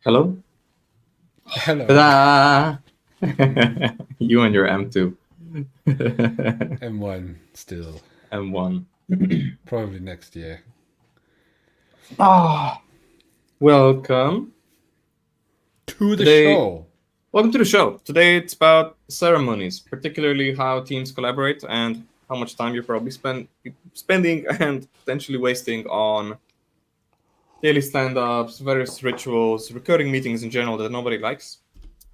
Hello? Hello, Ta-da! You and your M2. M1 still, M1. probably next year. Ah, welcome. To the Today, show. welcome to the show. Today it's about ceremonies, particularly how teams collaborate and how much time you're probably spending and potentially wasting on daily stand-ups, various rituals, recurring meetings in general that nobody likes.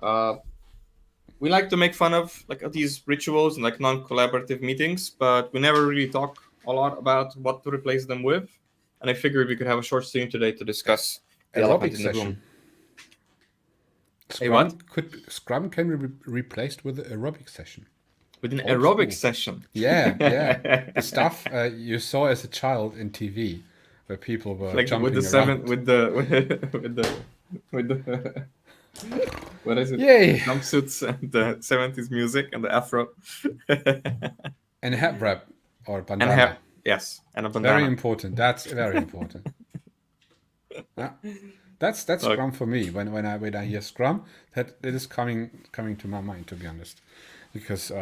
Uh, we like to make fun of like these rituals and like non-collaborative meetings, but we never really talk a lot about what to replace them with. And I figured we could have a short stream today to discuss the elephant Aerobic in the room. session. A what? Scrum can be replaced with an aerobic session. With an Old aerobic school. session. Yeah. The stuff you saw as a child in TV, where people were Like with the jumping seven, around. with the with the what is it? Yay! Jumpsuits and the 70s music and the afro. And a hat wrap or And hair, bandana. yes, and a Very bandana. important. That's very important. Yeah. That's Look, Scrum for me. When I hear Scrum, that it is coming to my mind, to be honest, because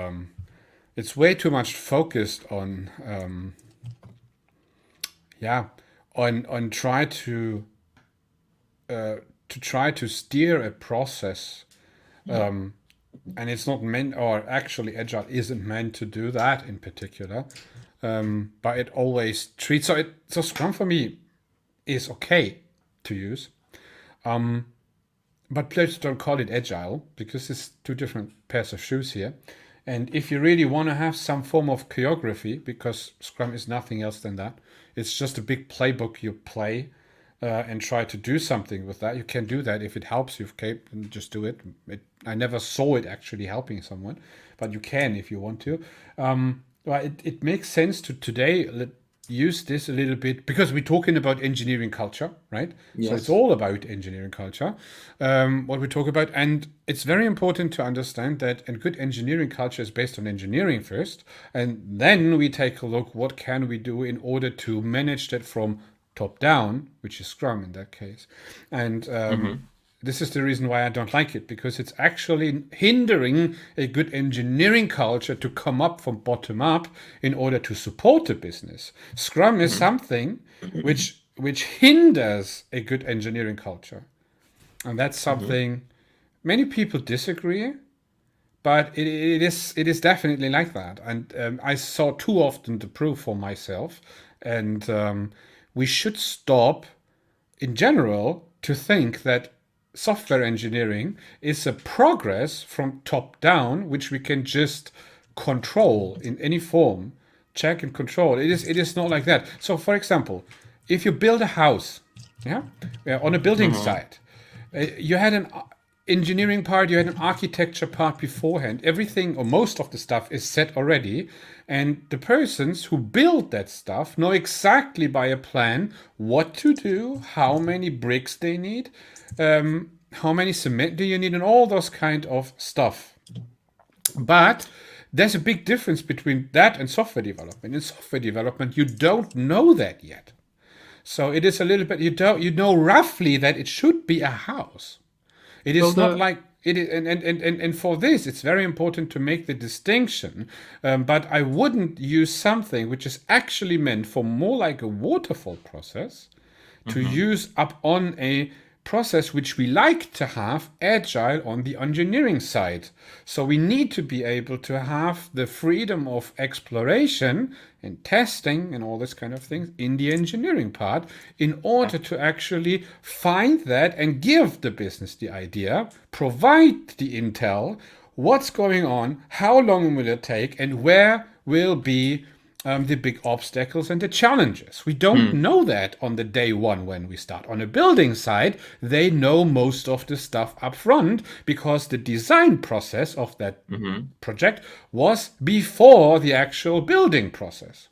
it's way too much focused on on try to steer a process, and it's not meant, or actually Agile isn't meant to do that in particular, but it always treats so Scrum for me is okay to use, but please don't call it Agile because it's two different pairs of shoes here. And if you really want to have some form of choreography, because Scrum is nothing else than that, it's just a big playbook you play and try to do something with that. You can do that if it helps you, okay, and just do it. I never saw it actually helping someone, but you can if you want to. Well, it makes sense to today use this a little bit because we're talking about engineering culture, right? So it's yes. all about engineering culture, what we talk about. And it's very important to understand that a good engineering culture is based on engineering first. And then we take a look, what can we do in order to manage that from top down, which is Scrum in that case. And Mm-hmm. this is the reason why I don't like it, because it's actually hindering a good engineering culture to come up from bottom up in order to support the business. Scrum is Mm-hmm. something which hinders a good engineering culture. And that's Mm-hmm. something many people disagree, but it is definitely like that. And I saw too often the proof for myself. And we should stop in general to think that software engineering is a progress from top down, which we can just control in any form, check and control. It is not like that. So, for example, if you build a house, yeah, on a building Mm-hmm. site, you had an engineering part, you had an architecture part beforehand. Everything or most of the stuff is set already, and the persons who build that stuff know exactly by a plan what to do, how many bricks they need, how many cement do you need, and all those kind of stuff. But there's a big difference between that and software development. In software development, you don't know that yet. So it is a little bit, you know roughly that it should be a house. It Well, is not like it is, and for this, it's very important to make the distinction. But I wouldn't use something which is actually meant for more like a waterfall process to mm-hmm. use up on a process which we like to have agile on the engineering side. So we need to be able to have the freedom of exploration and testing and all this kind of things in the engineering part in order to actually find that and give the business the idea, provide the intel, what's going on, how long will it take, and where will be the big obstacles and the challenges. We don't Hmm. know that on the day one when we start. On a building site, they know most of the stuff up front because the design process of that Mm-hmm. project was before the actual building process.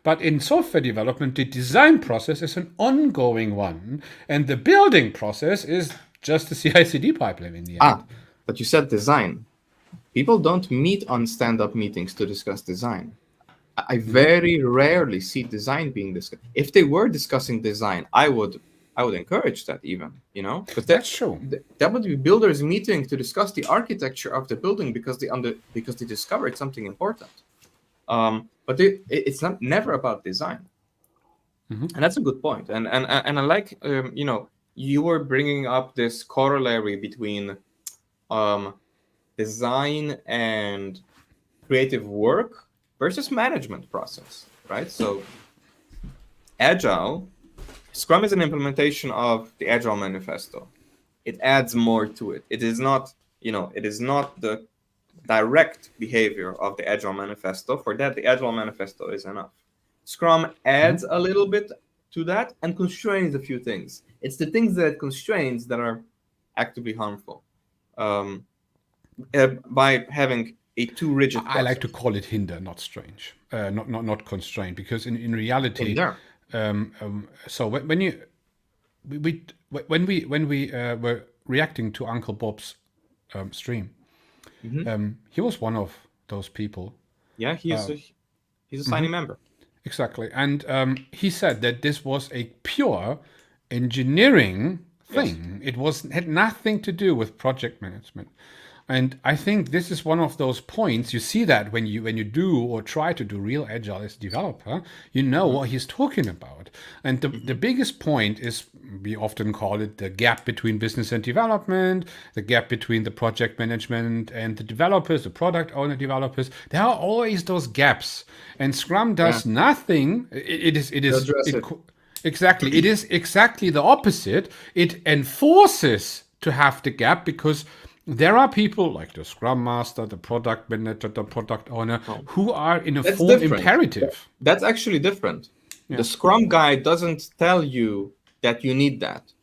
But in software development, the design process is an ongoing one, and the building process is just a CI/CD pipeline in the end. Ah, but you said design. People don't meet on stand-up meetings to discuss design. I very rarely see design being discussed. If they were discussing design, I would I would encourage that even, because That's true. that would be builders meeting to discuss the architecture of the building because they discovered something important. But it's not never about design, and that's a good point. And I like you were bringing up this corollary between design and creative work versus management process, right? So Agile, Scrum is an implementation of the Agile Manifesto. It adds more to it. It is not the direct behavior of the Agile Manifesto. For that, the Agile Manifesto is enough. Scrum adds a little bit to that and constrains a few things. It's the things that it constrains that are actively harmful. By having a too rigid process. I like to call it hinder, not strange, not constraint, because in reality, so when we were reacting to Uncle Bob's stream, he was one of those people. Yeah, he's a signing member. Exactly, and he said that this was a pure engineering thing. Yes. Had nothing to do with project management. And I think this is one of those points. You see that when you do or try to do real Agile as a developer, you know what he's talking about. And the biggest point is, we often call it the gap between business and development, the gap between the project management and the developers, the product owner developers. There are always those gaps. And Scrum does nothing. Exactly. It is exactly the opposite. It enforces to have the gap because there are people like the Scrum Master, the product manager, the product owner, who are in a form imperative. That's actually different. Yeah. The Scrum guide doesn't tell you that you need that.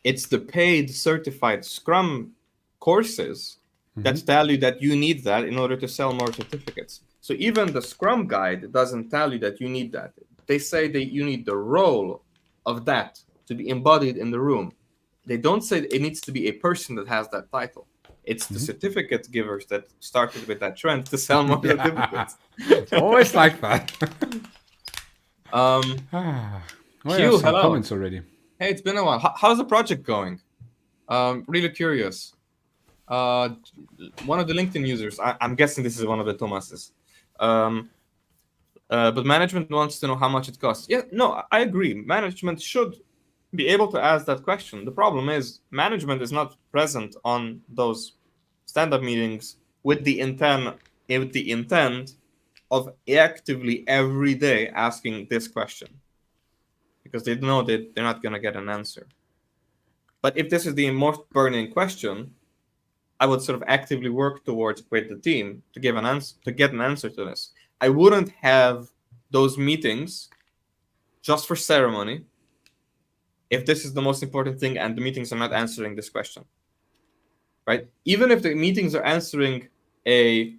It's the paid certified Scrum courses that tell you that you need that in order to sell more certificates. So even the Scrum guide doesn't tell you that you need that. They say that you need the role of that to be embodied in the room. They don't say it needs to be a person that has that title. It's the certificate givers that started with that trend to sell more certificates. Always like that. Q, hello. Comments already. Hey, it's been a while. How's the project going? Really curious. One of the LinkedIn users, I'm guessing this is one of the Thomases. But management wants to know how much it costs. Yeah, no, I agree. Management should be able to ask that question. The problem is management is not present on those stand-up meetings with the intent of actively every day asking this question, because they know that they're not going to get an answer. But if this is the most burning question, I would sort of actively work towards with the team to get an answer to this. I wouldn't have those meetings just for ceremony if this is the most important thing and the meetings are not answering this question, right? Even if the meetings are answering a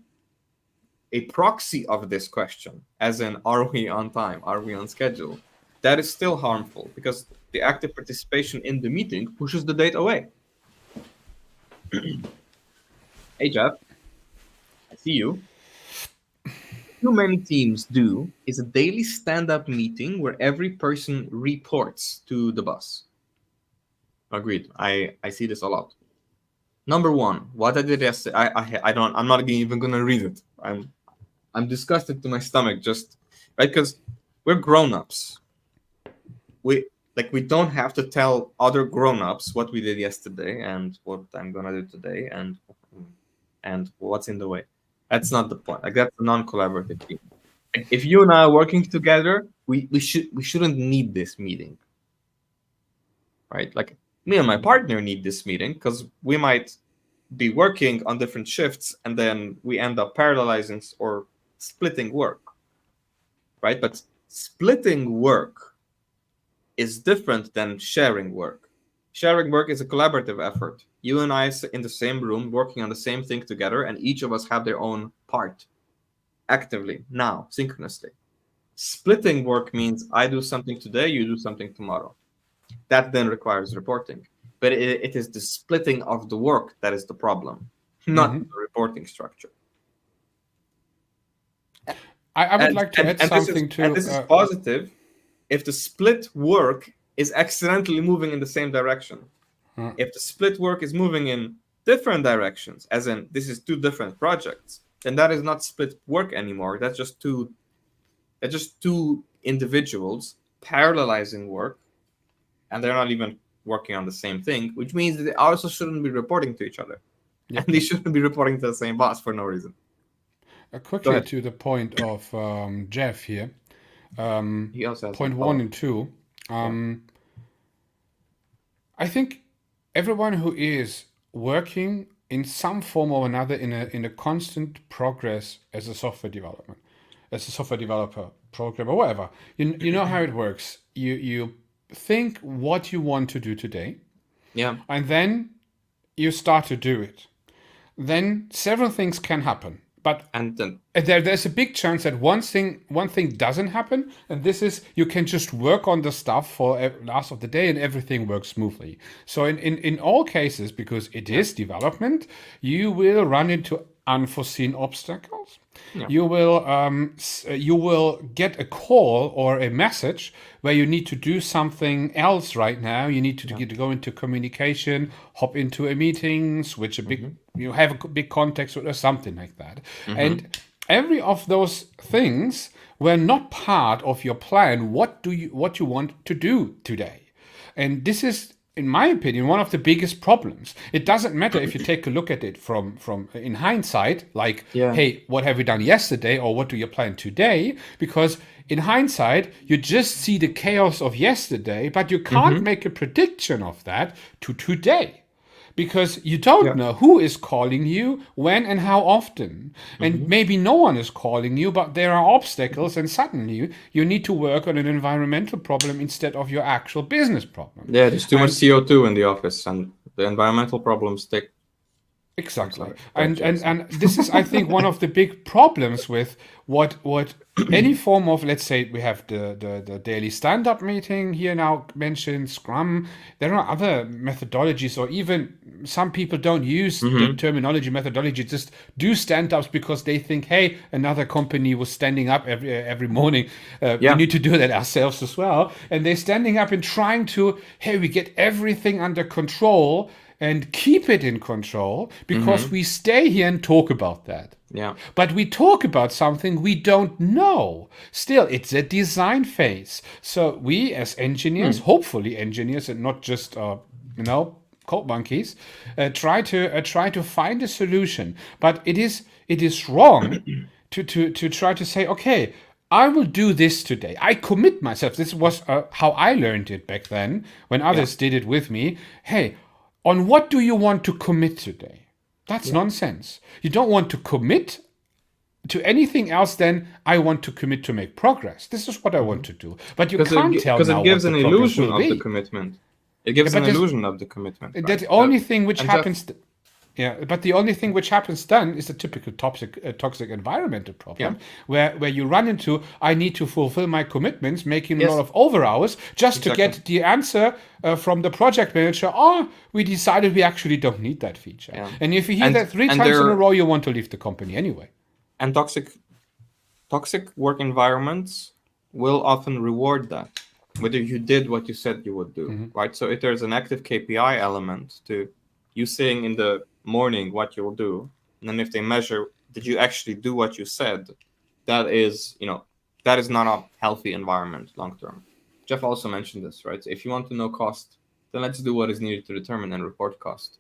proxy of this question, as in, are we on time? Are we on schedule? That is still harmful because the active participation in the meeting pushes the date away. Hey, Jeff, I see you. Too many teams do is a daily stand-up meeting where every person reports to the boss. Agreed. I see this a lot. Number one, what I did yesterday, I'm not even gonna read it. I'm disgusted to my stomach, just right, because we're grown-ups. We don't have to tell other grown-ups what we did yesterday and what I'm gonna do today and what's in the way. That's not the point. Like, that's a non-collaborative team. Like, if you and I are working together, we shouldn't need this meeting, right? Like, me and my partner need this meeting because we might be working on different shifts and then we end up parallelizing or splitting work, right? But splitting work is different than sharing work. Sharing work is a collaborative effort. You and I in the same room working on the same thing together, and each of us have their own part actively, now, synchronously. Splitting work means I do something today, you do something tomorrow. That then requires reporting. But it is the splitting of the work that is the problem, not the reporting structure. I would like to add something and this is positive if the split work is accidentally moving in the same direction. Hmm. If the split work is moving in different directions, as in this is two different projects, then that is not split work anymore. That's just two individuals parallelizing work, and they're not even working on the same thing, which means that they also shouldn't be reporting to each other. Yep. And they shouldn't be reporting to the same boss for no reason. Go Quickly ahead. to the point of Jeff here. He also has Point some 1 follow-up. and 2. Yeah. I think everyone who is working in some form or another in a constant progress as a software development, as a software developer, programmer, whatever, you know how it works. You think what you want to do today, Yeah. and then you start to do it. Then several things can happen, but And then there's a big chance that one thing doesn't happen, and this is you can just work on the stuff for last of the day and everything works smoothly. So in all cases, because it is development, you will run into unforeseen obstacles. Yeah. You will get a call or a message where you need to do something else right now. You need to go into communication, hop into a meeting, switch a big, you have a big context or something like that. And every of those things were not part of your plan. What you want to do today? And this is, in my opinion, one of the biggest problems. It doesn't matter if you take a look at it from in hindsight, like, Yeah. hey, what have you done yesterday, or what do you plan today? Because in hindsight, you just see the chaos of yesterday, but you can't make a prediction of that to today. Because you don't know who is calling you, when and how often. And maybe no one is calling you, but there are obstacles, and suddenly you need to work on an environmental problem instead of your actual business problem. Yeah, there's too much CO2 in the office, and the environmental problems take. Exactly. Sorry, And this is, I think, one of the big problems with what any form of, let's say we have the daily stand-up meeting here now mentioned, Scrum. There are other methodologies, or even some people don't use the terminology methodology, just do stand-ups because they think, hey, another company was standing up every morning. We need to do that ourselves as well. And they're standing up and trying to, hey, we get everything under control and keep it in control because we stay here and talk about that. Yeah. But we talk about something we don't know. Still, it's a design phase. So we as engineers, hopefully engineers and not just, code monkeys, try to find a solution. But it is wrong to try to say, okay, I will do this today. I commit myself. This was how I learned it back then when others did it with me. Hey, on what do you want to commit today? That's nonsense. You don't want to commit to anything else than I want to commit to make progress. This is what I want to do. But you can't tell because now it gives what an the progress illusion will of the be. commitment. It gives an illusion of the commitment. The right? only thing which and happens, but the only thing which happens then is the typical toxic environmental problem, where you run into, I need to fulfill my commitments, making a lot of over hours just to get the answer from the project manager. Oh, we decided we actually don't need that feature. Yeah. And if you hear that three times in a row, you want to leave the company anyway. And toxic work environments will often reward that, whether you did what you said you would do, right? So if there's an active KPI element to you saying in the morning what you'll do, and then if they measure, did you actually do what you said? That is not a healthy environment long term. Jeff also mentioned this, right? So if you want to know cost, then let's do what is needed to determine and report cost.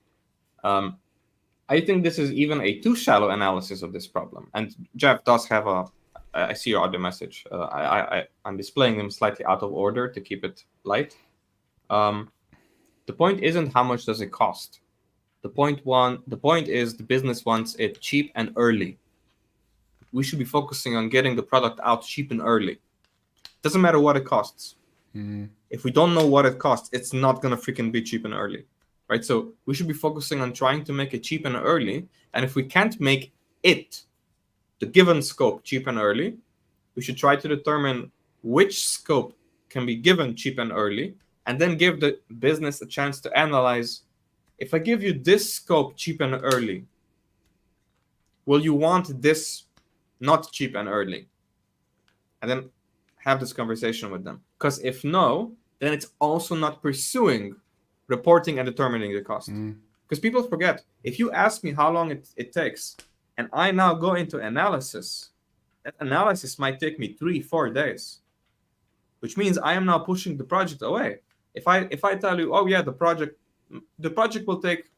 I think this is even a too shallow analysis of this problem. And Jeff does have I see your other message. I'm displaying them slightly out of order to keep it light. The point isn't how much does it cost. The point is the business wants it cheap and early. We should be focusing on getting the product out cheap and early. Doesn't matter what it costs. If we don't know what it costs, it's not gonna freaking be cheap and early, right? So we should be focusing on trying to make it cheap and early. And if we can't make it, the given scope, cheap and early, we should try to determine which scope can be given cheap and early, and then give the business a chance to analyze, if I give you this scope cheap and early, will you want this not cheap and early? And then have this conversation with them. Because if no, then it's also not pursuing reporting and determining the cost. Because people forget, if you ask me how long it takes, and I now go into analysis, that analysis might take me 3-4 days, which means I am now pushing the project away. If I tell you, oh yeah, the project will take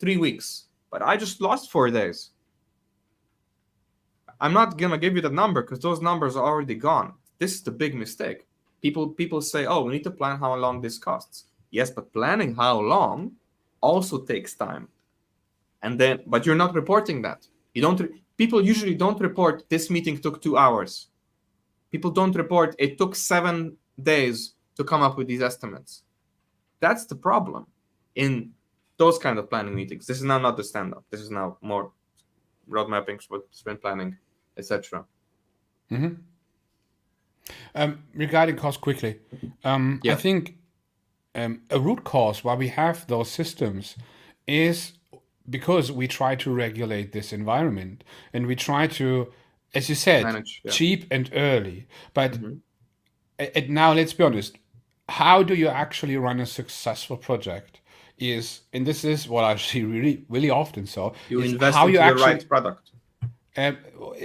3 weeks, but I just lost 4 days. I'm not gonna give you the number because those numbers are already gone. This is the big mistake. People say, oh, we need to plan how long this costs. Yes, but planning how long also takes time. But you're not reporting that. People usually don't report this meeting took 2 hours. People don't report it took 7 days to come up with these estimates. That's the problem in those kind of planning meetings. This is now not the stand-up. This is now more road mapping, sprint planning, etc. Regarding cost quickly, I think a root cause why we have those systems is because we try to regulate this environment and we try to, as you said, Manage, cheap and early. But now let's be honest, how do you actually run a successful project? And this is what I see really, really often. So you invest into the right product.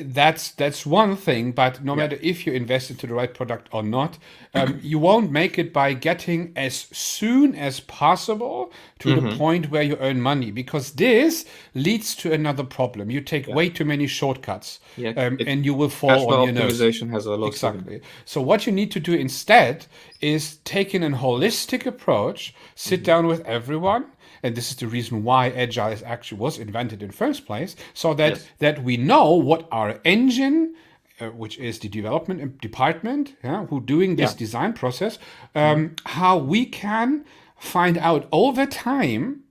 That's one thing, but no matter if you invest into the right product or not, you won't make it by getting as soon as possible to the point where you earn money, because this leads to another problem. You take way too many shortcuts, and you will fall on your nose. Optimization has a lot. Exactly. So what you need to do instead is take in a holistic approach, sit down with everyone. And this is the reason why Agile was invented in the first place, so that we know what our engine, which is the development department, who doing this design process, how we can find out over time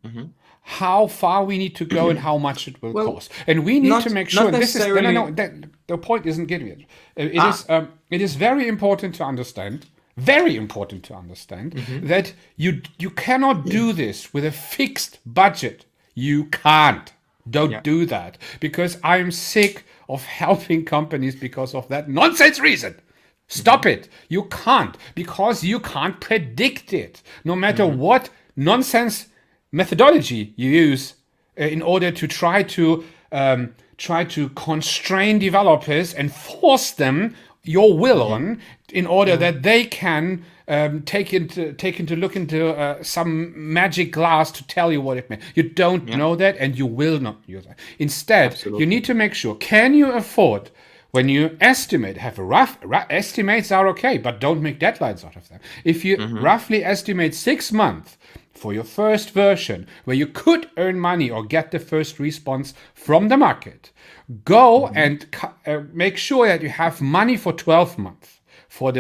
how far we need to go and how much it will cost. And we need to make sure this is the point isn't getting it. It is very important to understand. Very important to understand that you cannot do this with a fixed budget. You can't. Don't do that, because I'm sick of helping companies because of that nonsense reason. Stop it. You can't, because you can't predict it. No matter what nonsense methodology you use in order to try to constrain developers and force them your will on, in order that they can take into look into some magic glass to tell you what it means. You don't know that, and you will not use that. Instead, you need to make sure, can you afford, when you estimate, have a rough estimates are okay, but don't make deadlines out of them. If you roughly estimate 6 months for your first version, where you could earn money or get the first response from the market, go and make sure that you have money for 12 months, for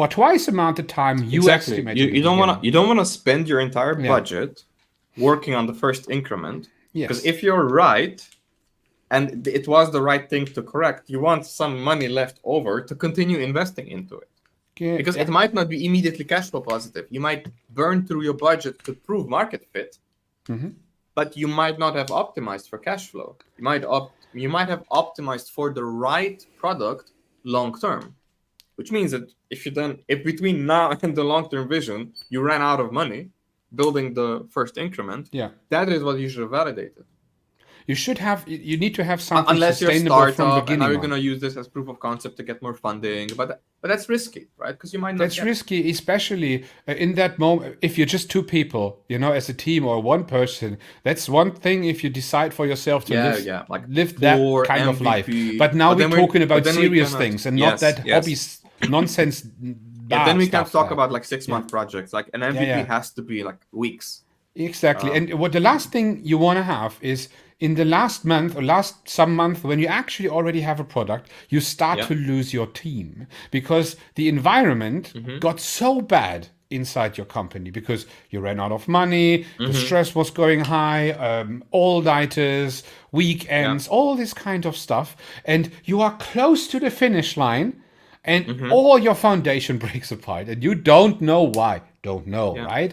twice the amount of time you estimate. You don't want to spend your entire budget working on the first increment, because if you're right and it was the right thing to correct, you want some money left over to continue investing into it. Because it might not be immediately cash flow positive. You might burn through your budget to prove market fit, but you might not have optimized for cash flow. You might have optimized for the right product long term, which means that if between now and the long term vision you ran out of money building the first increment, that is what you should have validated. You need to have something unless you're a sustainable startup from the beginning. And now you're going to use this as proof of concept to get more funding, but that's risky, right? Because you might not. That's risky, especially in that moment. If you're just two people, as a team or one person, that's one thing. If you decide for yourself to live that kind of life, but now we're talking about serious things and not that hobby nonsense. Then we can talk about 6-month projects. An MVP has to be weeks. Exactly. And what the last thing you want to have is, in the last month or some month, when you actually already have a product, you start to lose your team, because the environment got so bad inside your company because you ran out of money, the stress was going high, all-nighters, weekends, all this kind of stuff. And you are close to the finish line and all your foundation breaks apart and you don't know why. Don't know, right?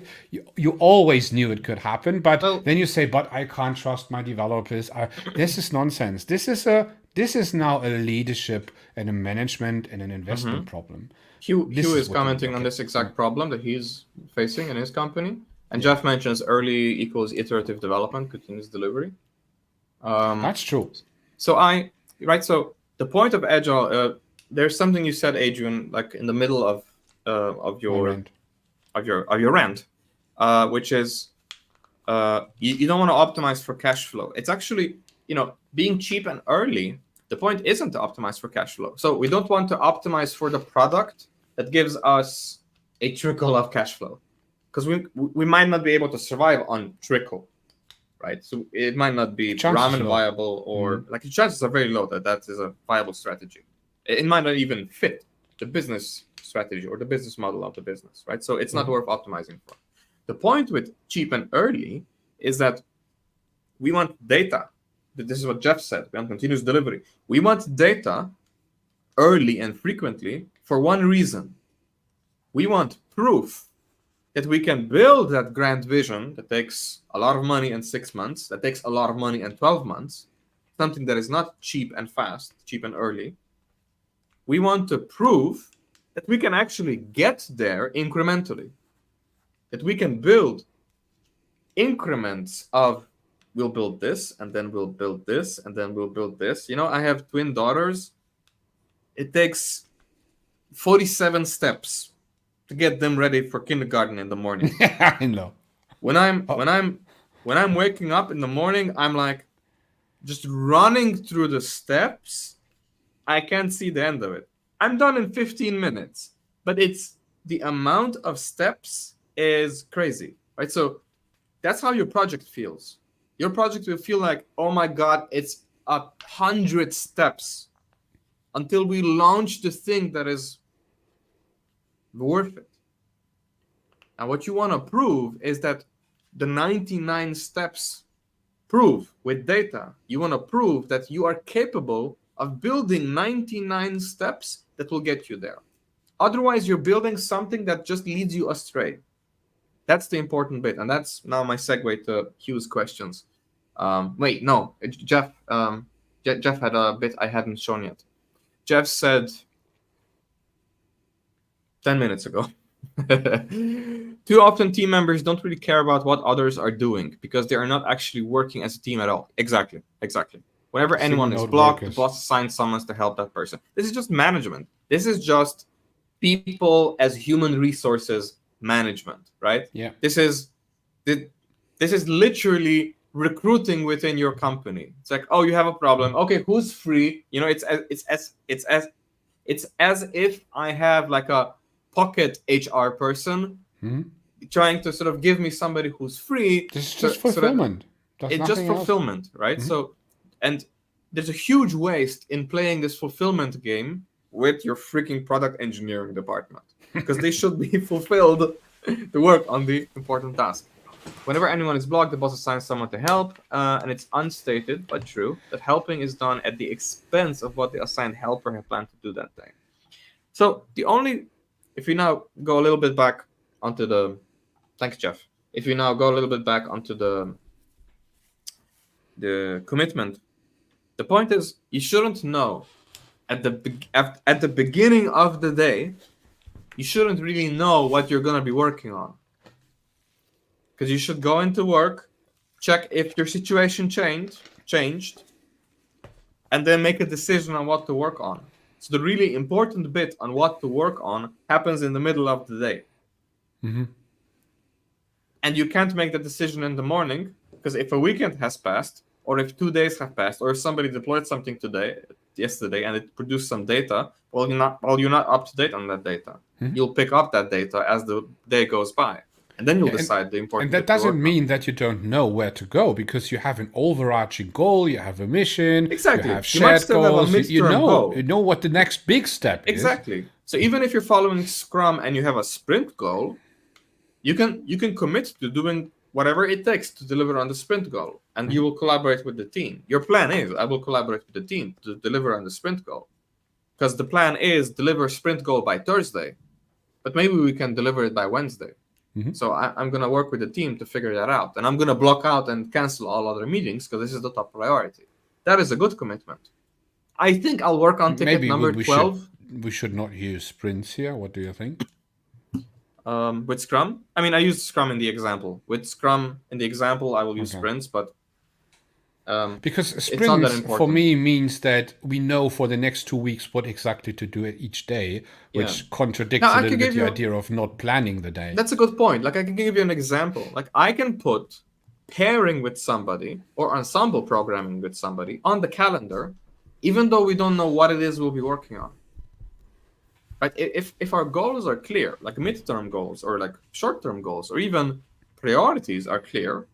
You always knew it could happen, but then you say, but I can't trust my developers. This is nonsense. This is a This is now a leadership and a management and an investment problem. Hugh This is what they need. commenting on Okay. this exact problem that he's facing in his company. And Jeff mentions early equals iterative development, continuous delivery. That's true. So the point of Agile, there's something you said, Adrian, like in the middle of your rant. rant, which is you don't want to optimize for cash flow. It's actually, being cheap and early. The point isn't to optimize for cash flow. So we don't want to optimize for the product that gives us a trickle of cash flow, because we might not be able to survive on trickle, right? So it might not be ramen viable, or like the chances are very low that is a viable strategy. It might not even fit the business strategy or the business model of the business, right? So it's not worth optimizing for. The point with cheap and early is that we want data. This is what Jeff said. We want continuous delivery. We want data early and frequently for one reason. We want proof that we can build that grand vision that takes a lot of money in 6 months, that takes a lot of money in 12 months, something that is not cheap and fast, cheap and early. We want to prove that we can actually get there incrementally, that we can build increments of, we'll build this, and then we'll build this, and then we'll build this. I have twin daughters. It takes 47 steps to get them ready for kindergarten in the morning. I know. When I'm waking up in the morning, I'm like just running through the steps. I can't see the end of it. I'm done in 15 minutes, but it's the amount of steps is crazy, right? So that's how your project feels. Your project will feel like, oh my God, it's 100 steps until we launch the thing that is worth it. And what you want to prove is that the 99 steps prove with data. You want to prove that you are capable of building 99 steps that will get you there. Otherwise, you're building something that just leads you astray. That's the important bit. And that's now my segue to Hugh's questions. Jeff had a bit I hadn't shown yet. Jeff said 10 minutes ago. Too often team members don't really care about what others are doing because they are not actually working as a team at all. Exactly. Whenever anyone is blocked, the boss assigns someone to help that person. This is just management. This is just people as human resources management, right? Yeah. This is literally recruiting within your company. It's like, oh, you have a problem. Okay, who's free? It's as if I have like a pocket HR person trying to sort of give me somebody who's free. This is just fulfillment. It's just fulfillment, right? So, and there's a huge waste in playing this fulfillment game with your freaking product engineering department, because they should be fulfilled to work on the important task. Whenever anyone is blocked, the boss assigns someone to help, and it's unstated but true that helping is done at the expense of what the assigned helper had planned to do that day. So if you now go a little bit back onto the, thanks Jeff. If you now go a little bit back onto the commitment, the point is you shouldn't know at the beginning of the day. You shouldn't really know what you're gonna be working on, because you should go into work, check if your situation changed, and then make a decision on what to work on. So the really important bit on what to work on happens in the middle of the day. And you can't make the decision in the morning, because if a weekend has passed, or if 2 days have passed, or if somebody deployed something yesterday, and it produced some data, you're not up to date on that data. You'll pick up that data as the day goes by. And then you'll decide the important. And that doesn't mean that you don't know where to go, because you have an overarching goal, you have a mission, exactly. You have shared goals, you know what the next big step is. Exactly. So even if you're following Scrum and you have a sprint goal, you can commit to doing whatever it takes to deliver on the sprint goal, and you will collaborate with the team. Your plan is, I will collaborate with the team to deliver on the sprint goal, because the plan is deliver sprint goal by Thursday, but maybe we can deliver it by Wednesday. So I'm going to work with the team to figure that out. And I'm going to block out and cancel all other meetings because this is the top priority. That is a good commitment. I think I'll work on ticket Maybe number 12 we should not use sprints here. What do you think? with Scrum. I mean, I used Scrum in the example. With Scrum in the example, I will use Okay. sprints, but Because it's not that sprints for important. me means that we know for the next 2 weeks what exactly to do each day, which Yeah. contradicts Now, a I little could bit give the you. idea of not planning the day. That's a good point. Like, I can give you an example. Like, I can put pairing with somebody or ensemble programming with somebody on the calendar, even though we don't know what it is we'll be working on. Right? If our goals are clear, like midterm goals or like short-term goals or even priorities are clear,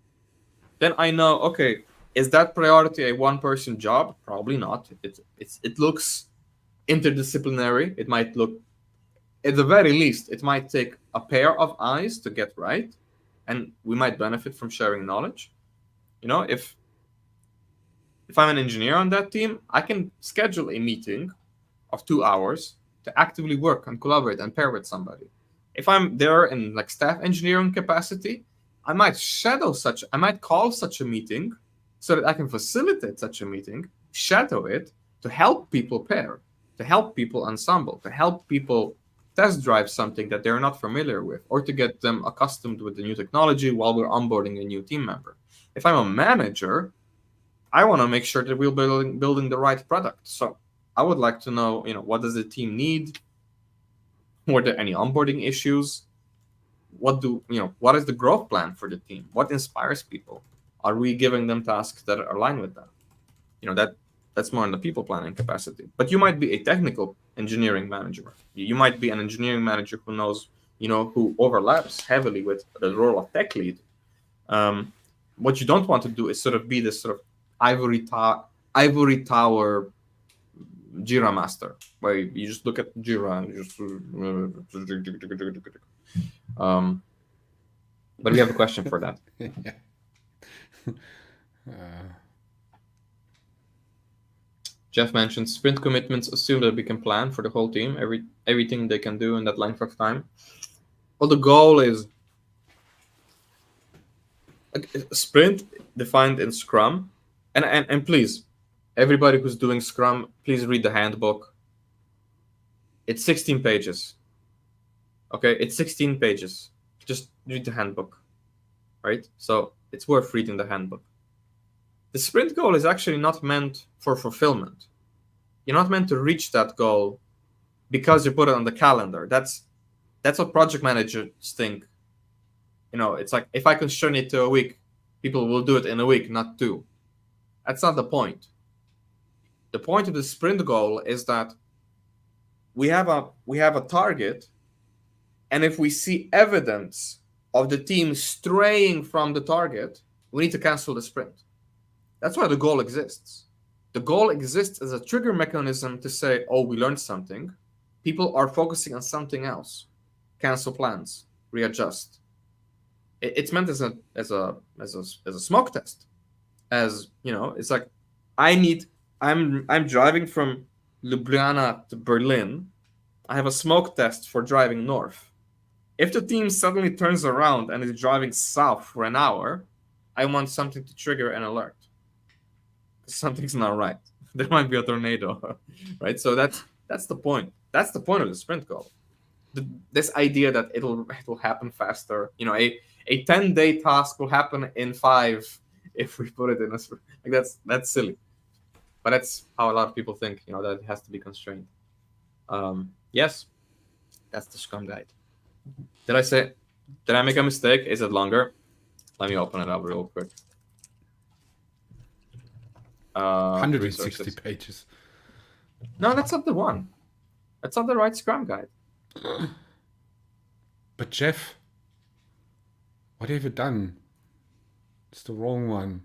then I know, okay, is that priority a one-person job? Probably not. It looks interdisciplinary. It might look, at the very least, it might take a pair of eyes to get right, and we might benefit from sharing knowledge. You know, if I'm an engineer on that team, I can schedule a meeting of 2 hours to actively work and collaborate and pair with somebody. If I'm there in like staff engineering capacity, I might call such a meeting so that I can facilitate such a meeting, shadow it to help people pair, to help people ensemble, to help people test drive something that they're not familiar with, or to get them accustomed with the new technology while we're onboarding a new team member. If I'm a manager, I want to make sure that we're building the right product. So I would like to know, what does the team need? Were there any onboarding issues? What is the growth plan for the team? What inspires people? Are we giving them tasks that align with them? That's more in the people planning capacity. But you might be a technical engineering manager. You might be an engineering manager who knows, who overlaps heavily with the role of tech lead. What you don't want to do is sort of be this sort of ivory tower Jira master, where you just look at Jira and just. But we have a question for that. Yeah. Jeff mentioned sprint commitments assume that we can plan for the whole team, everything they can do in that length of time. Well, the goal is a sprint defined in Scrum, and please, everybody who's doing Scrum, please read the handbook. It's 16 pages. Okay, it's 16 pages. Just read the handbook, right? So it's worth reading the handbook. The sprint goal is actually not meant for fulfillment. You're not meant to reach that goal because you put it on the calendar. That's what project managers think. It's like, if I constrain it to a week, people will do it in a week, not 2. That's not the point. The point of the sprint goal is that we have a target, and if we see evidence of the team straying from the target, we need to cancel the sprint. That's why the goal exists. The goal exists as a trigger mechanism to say, oh, we learned something. People are focusing on something else. Cancel plans, readjust. It's meant as a smoke test. As it's like, I'm driving from Ljubljana to Berlin. I have a smoke test for driving north. If the team suddenly turns around and is driving south for an hour, I want something to trigger an alert. Something's not right. There might be a tornado, right? So that's the point. That's the point of the sprint goal. This idea that it'll happen faster. A 10-day task will happen in 5 if we put it in a sprint. Like, that's silly. But that's how a lot of people think. That it has to be constrained. Yes, that's the Scrum guide. Did I make a mistake? Is it longer? Let me open it up real quick. 160 resources. pages. No, that's not the one. That's not the right Scrum guide. But Jeff, what have you done? It's the wrong one.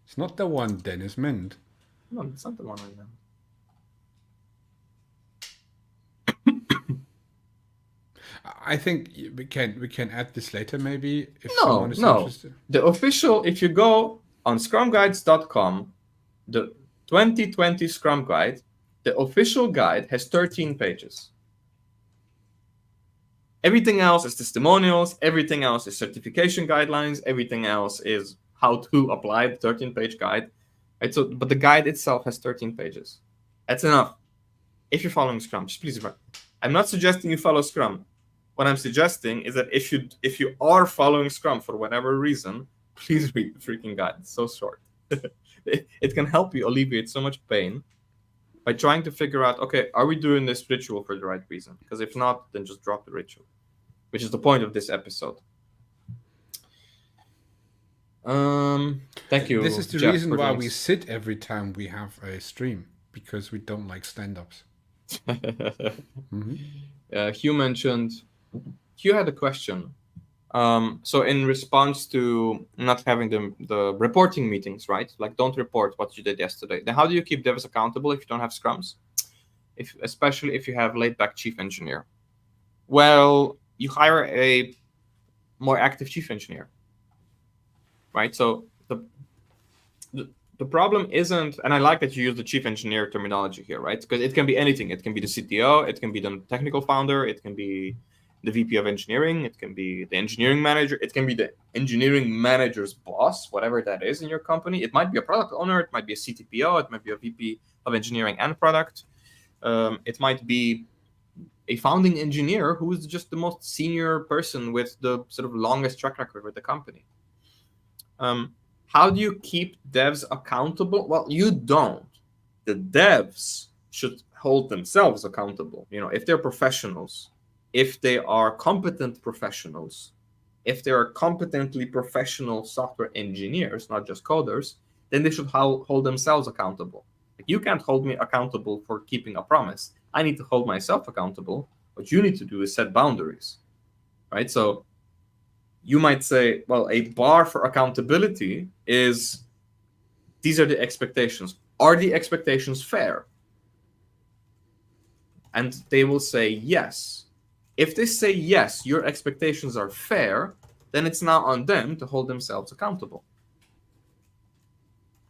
It's not the one Dennis meant. No, it's not the one I meant. I think we can add this later, maybe, if someone is No. interested. The official, if you go on scrumguides.com, the 2020 Scrum Guide, the official guide has 13 pages. Everything else is testimonials, everything else is certification guidelines, everything else is how to apply the 13-page guide. Right? But the guide itself has 13 pages. That's enough. If you're following Scrum, just please remember. I'm not suggesting you follow Scrum. What I'm suggesting is that if you are following Scrum for whatever reason, please read the freaking guide. It's so short. It can help you alleviate so much pain by trying to figure out, okay, are we doing this ritual for the right reason? Because if not, then just drop the ritual, which is the point of this episode. Thank you. This is the Jeff, reason for why doing we sit every time we have a stream, because we don't like stand-ups. Hugh mentioned, Hugh had a question. So in response to not having the reporting meetings, right? Like, don't report what you did yesterday. Then how do you keep devs accountable if you don't have scrums? Especially if you have laid-back chief engineer. Well, you hire a more active chief engineer, right? So the problem isn't, and I like that you use the chief engineer terminology here, right? Because it can be anything. It can be the CTO, it can be the technical founder, it can be the VP of engineering, it can be the engineering manager, it can be the engineering manager's boss, whatever that is in your company. It might be a product owner, it might be a CTPO, it might be a VP of engineering and product. It might be a founding engineer who is just the most senior person with the sort of longest track record with the company. How do you keep devs accountable? Well, you don't. The devs should hold themselves accountable. If they're professionals, if they are competent professionals, if they are competently professional software engineers, not just coders, then they should hold themselves accountable. You can't hold me accountable for keeping a promise. I need to hold myself accountable. What you need to do is set boundaries, right? So you might say, well, a bar for accountability is, these are the expectations. Are the expectations fair? And they will say yes. If they say yes, your expectations are fair, then it's now on them to hold themselves accountable.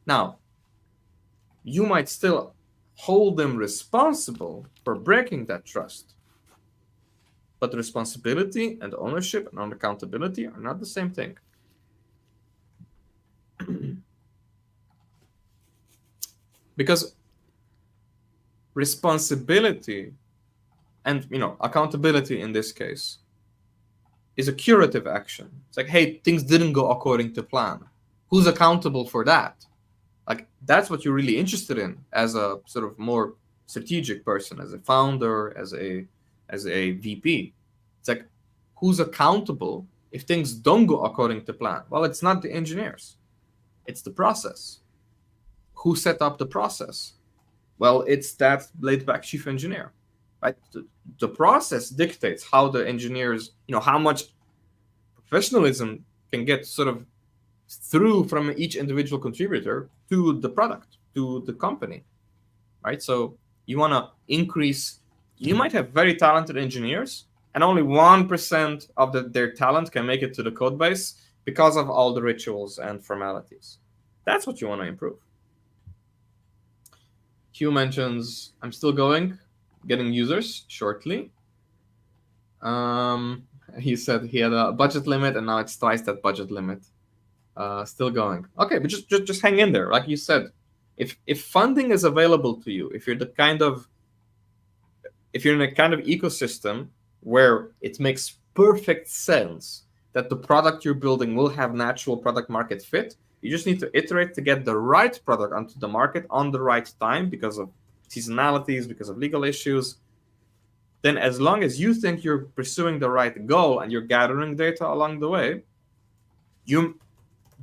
Now, you might still hold them responsible for breaking that trust. But responsibility and ownership and accountability are not the same thing. Because responsibility and accountability in this case is a curative action. It's like, hey, things didn't go according to plan. Who's accountable for that? Like, that's what you're really interested in as a sort of more strategic person, as a founder, as a VP. It's like, who's accountable if things don't go according to plan? Well, it's not the engineers. It's the process. Who set up the process? Well, it's that laid-back chief engineer, right? The process dictates how the engineers, how much professionalism can get sort of through from each individual contributor to the product, to the company, right? So you want to increase, you might have very talented engineers and only 1% of their talent can make it to the code base because of all the rituals and formalities. That's what you want to improve. Hugh mentions, I'm still going, getting users shortly. He said he had a budget limit and now it's twice that budget limit. Still going. Okay, but just hang in there. Like you said, if funding is available to you, if you're in a kind of ecosystem where it makes perfect sense that the product you're building will have natural product market fit, you just need to iterate to get the right product onto the market on the right time because of seasonalities, because of legal issues. Then as long as you think you're pursuing the right goal and you're gathering data along the way,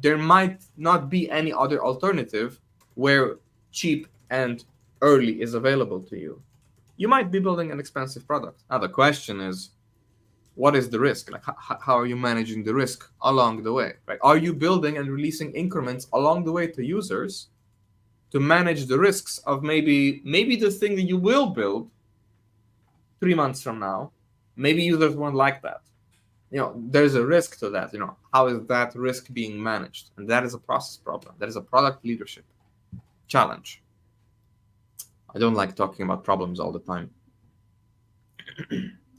there might not be any other alternative where cheap and early is available to you. You might be building an expensive product. Now the question is, what is the risk? Like, how are you managing the risk along the way? Right? Are you building and releasing increments along the way to users to manage the risks of maybe the thing that you will build 3 months from now, maybe users won't like that. There's a risk to that. How is that risk being managed? And that is a process problem. That is a product leadership challenge. I don't like talking about problems all the time.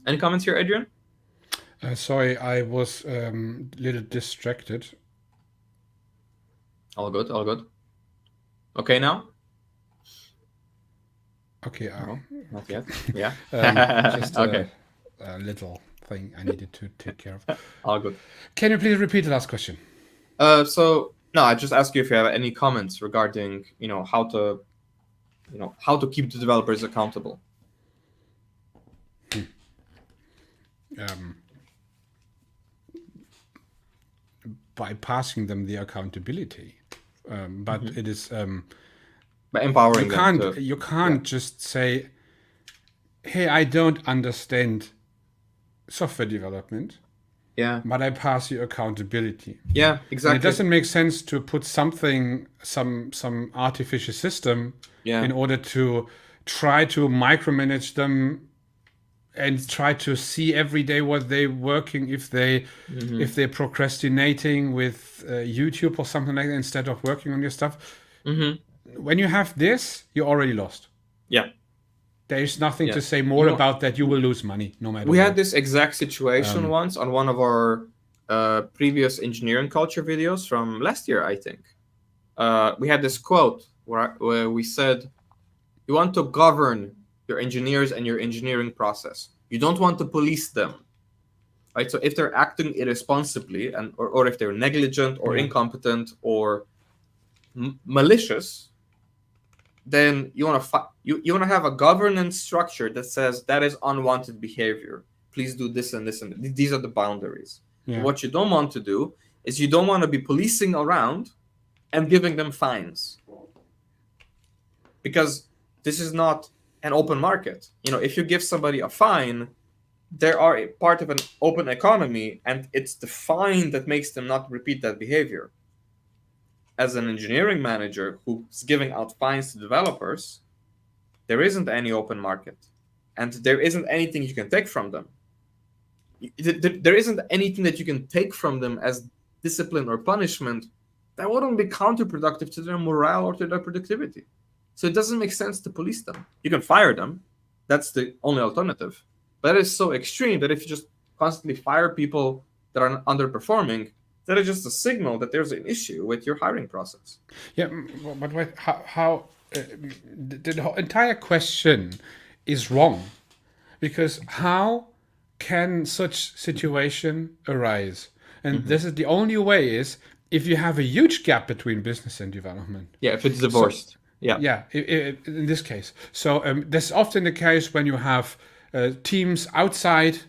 Any comments here, Adrian? Sorry, I was a little distracted. All good, all good. Okay now? Okay. No, not yet. Yeah. Just Okay. a little thing I needed to take care of. All good. Can you please repeat the last question? So no, I just ask you if you have any comments regarding, how to keep the developers accountable. By passing them the accountability, but it is By empowering them you can't just say, "Hey, I don't understand software development, yeah, but I pass you accountability." yeah, And exactly. it doesn't make sense to put some artificial system Yeah. in order to try to micromanage them and try to see every day what they're working, if they're procrastinating with YouTube or something like that instead of working on your stuff. When you have this, you're already lost. Yeah. There is nothing Yeah. to say more about that. You will lose money no matter We what. had this exact situation once on one of our previous engineering culture videos from last year, I think. We had this quote where we said, you want to govern your engineers and your engineering process. You don't want to police them. Right? So if they're acting irresponsibly or if they're negligent or incompetent or malicious, then you want to you want to have a governance structure that says that is unwanted behavior. Please do this and this, and these are the boundaries. Yeah. What you don't want to do is you don't want to be policing around and giving them fines, because this is not an open market. If you give somebody a fine, they are a part of an open economy, and it's the fine that makes them not repeat that behavior. As an engineering manager who's giving out fines to developers, there isn't any open market, and there isn't anything you can take from them. There isn't anything that you can take from them as discipline or punishment that wouldn't be counterproductive to their morale or to their productivity. So it doesn't make sense to police them. You can fire them. That's the only alternative. But it is so extreme that if you just constantly fire people that are underperforming, that is just a signal that there's an issue with your hiring process. Yeah, but wait, how the entire question is wrong, because how can such situation arise? And this is the only way is if you have a huge gap between business and development. Yeah, if it's divorced. Yeah, in this case. So that's often the case when you have teams outside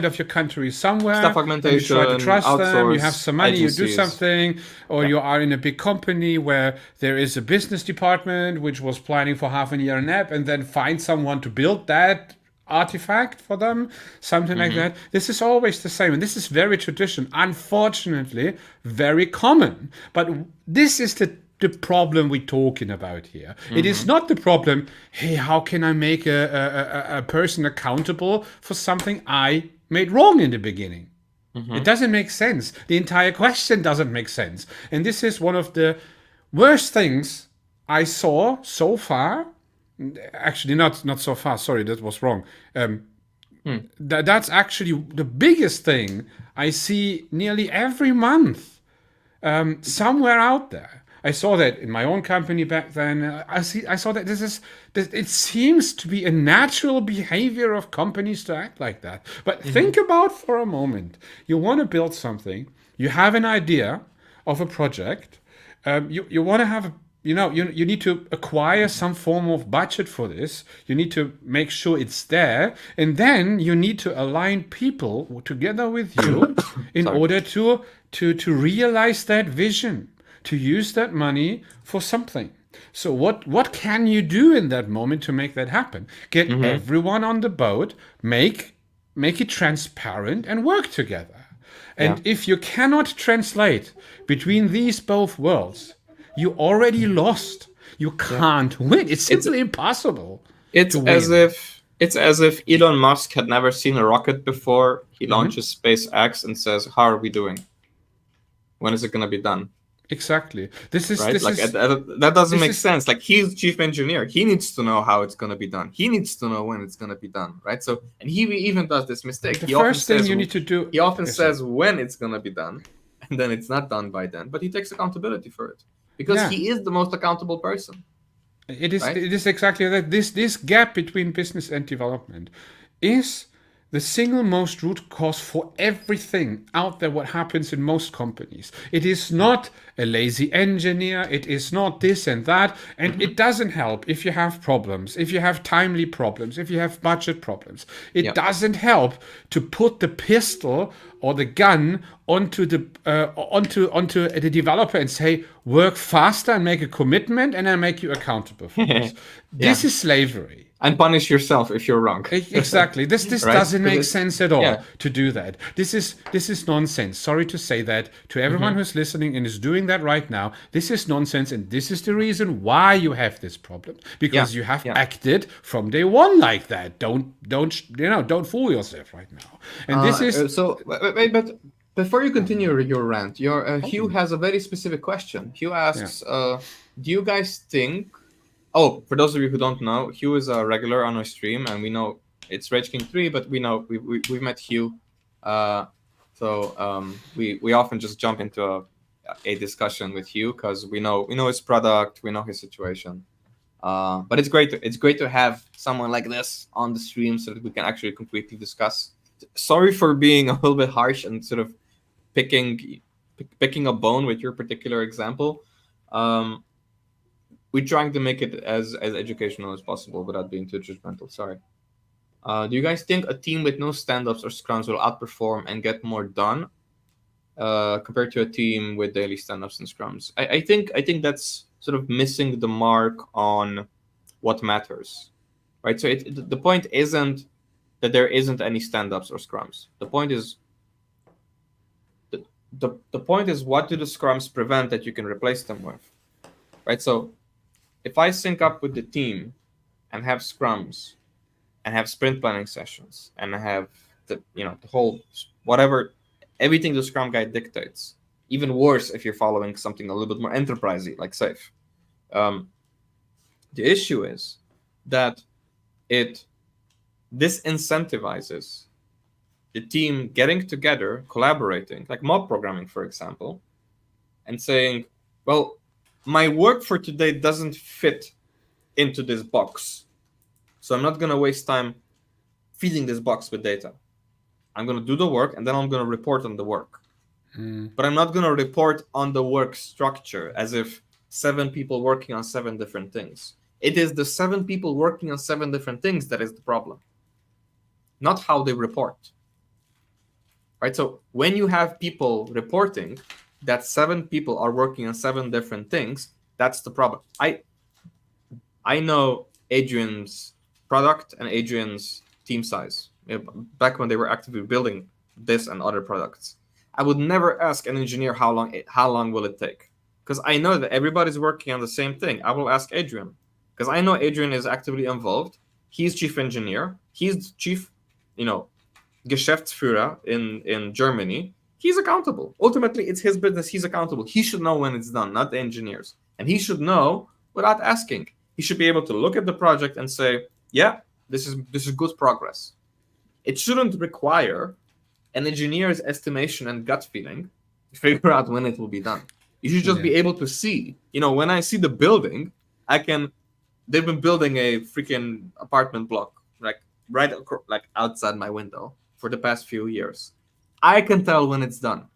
of your country somewhere. Staff augmentation, and you try to trust them. You have some money, agencies. you do something, or you are in a big company where there is a business department which was planning for half a year an app, and then find someone to build that artifact for them, something like that. This is always the same, and this is very traditional. Unfortunately, very common. But this is the problem we're talking about here. It is not the problem, hey, how can I make a person accountable for something I made wrong in the beginning? It doesn't make sense. The entire question doesn't make sense. And this is one of the worst things I saw so far. Actually, not so far. Sorry, that was wrong. That's actually the biggest thing I see nearly every month somewhere out there. I saw that in my own company back then. I saw that it seems to be a natural behavior of companies to act like that. But think about for a moment. You want to build something. You have an idea of a project. You want to have you need to acquire some form of budget for this. You need to make sure it's there, and then you need to align people together with you in order to realize that vision, to use that money for something. So what can you do in that moment to make that happen? Get everyone on the boat, make it transparent, and work together. And if you cannot translate between these both worlds, you already lost. You can't win. It's simply impossible. It's as if Elon Musk had never seen a rocket before. He launches SpaceX and says, "How are we doing? When is it going to be done?" Exactly. This is right. That doesn't make sense. Like, he's chief engineer. He needs to know how it's going to be done. He needs to know when it's going to be done. Right. So, and he even does this mistake. The first thing you need to do. He often says when it's going to be done, and then it's not done by then. But he takes accountability for it because he is the most accountable person. It is. Right? It is exactly that. This gap between business and development is the single most root cause for everything out there. What happens in most companies? It is not a lazy engineer. It is not this and that, and it doesn't help if you have problems, if you have timely problems, if you have budget problems. It Yeah. doesn't help to put the pistol or the gun onto the developer and say, work faster and make a commitment, and I make you accountable for this. This Yeah. is slavery. And punish yourself if you're wrong. Exactly. This Right? doesn't 'Cause make it's- sense at all yeah. to do that. This is nonsense. Sorry to say that to everyone who's listening and is doing that right now. This is nonsense, and this is the reason why you have this problem, because Yeah, you have yeah. acted from day one like that. Don't fool yourself right now. And this is So, wait, but before you continue your rant, Hugh has a very specific question. Hugh asks, "Do you guys think?" Oh, for those of you who don't know, Hugh is a regular on our stream, and we know it's Rage King 3, but we know we've met Hugh. We often just jump into a discussion with Hugh because we know his product, we know his situation. But it's great to have someone like this on the stream so that we can actually completely discuss. Sorry for being a little bit harsh and sort of picking a bone with your particular example. We're trying to make it as educational as possible without being too judgmental. Sorry. Do you guys think a team with no stand-ups or scrums will outperform and get more done compared to a team with daily stand-ups and scrums? I think that's sort of missing the mark on what matters, right? So the point isn't that there isn't any stand-ups or scrums. The point is the point is, what do the scrums prevent that you can replace them with, right? So if I sync up with the team and have scrums and have sprint planning sessions and have the whole whatever, everything the scrum guide dictates, even worse if you're following something a little bit more enterprisey like safe, the issue is that it disincentivizes the team getting together, collaborating, like mob programming, for example, and saying, well, my work for today doesn't fit into this box, so I'm not going to waste time feeding this box with data. I'm going to do the work, and then I'm going to report on the work. But I'm not going to report on the work structure as if 7 people working on 7 different things. It is the 7 people working on 7 different things that is the problem, not how they report. Right? So when you have people reporting that 7 people are working on 7 different things, that's the problem. I know Adrian's product and Adrian's team size back when they were actively building this and other products. I would never ask an engineer how long will it take, because I know that everybody's working on the same thing. I will ask Adrian because I know Adrian is actively involved. He's chief engineer. He's chief, Geschäftsführer in Germany. He's accountable. Ultimately, it's his business. He's accountable. He should know when it's done, not the engineers. And he should know without asking. He should be able to look at the project and say, yeah, this is good progress. It shouldn't require an engineer's estimation and gut feeling to figure out when it will be done. You should just be able to see. When I see the building, they've been building a freaking apartment block, right outside my window for the past few years. I can tell when it's done.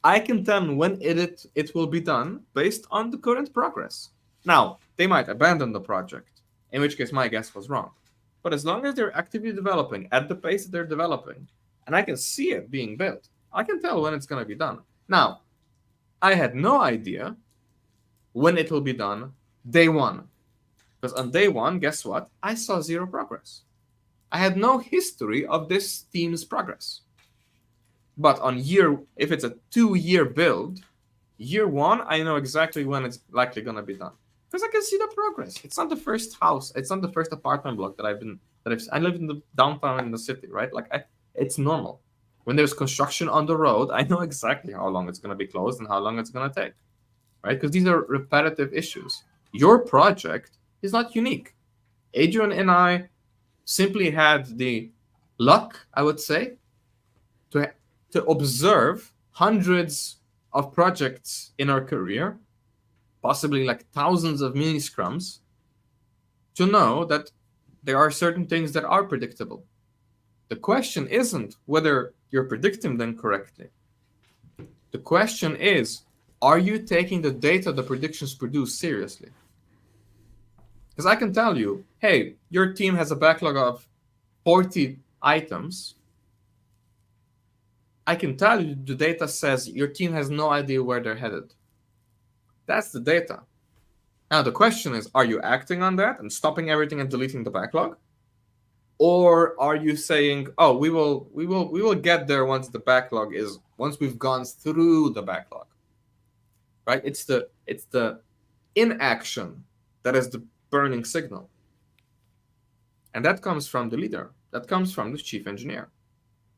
I can tell when it will be done based on the current progress. Now, they might abandon the project, in which case my guess was wrong. But as long as they're actively developing at the pace that they're developing, and I can see it being built, I can tell when it's going to be done. Now, I had no idea when it will be done day one. Because on day one, guess what? I saw 0 progress. I had no history of this team's progress. But if it's a 2-year build, year 1, I know exactly when it's likely going to be done. Because I can see the progress. It's not the first house. It's not the first apartment block I live in the downtown in the city, right? It's normal. When there's construction on the road, I know exactly how long it's going to be closed and how long it's going to take, right? Because these are repetitive issues. Your project is not unique. Adrian and I simply had the luck, I would say, to observe hundreds of projects in our career, possibly like thousands of mini scrums, to know that there are certain things that are predictable. The question isn't whether you're predicting them correctly. The question is, are you taking the data the predictions produce seriously? Because I can tell you, hey, your team has a backlog of 40 items. I can tell you the data says your team has no idea where they're headed. That's the data. Now the question is, are you acting on that and stopping everything and deleting the backlog? Or are you saying, oh, we will get there once we've gone through the backlog? Right? It's the inaction that is the burning signal. And that comes from the leader. That comes from the chief engineer.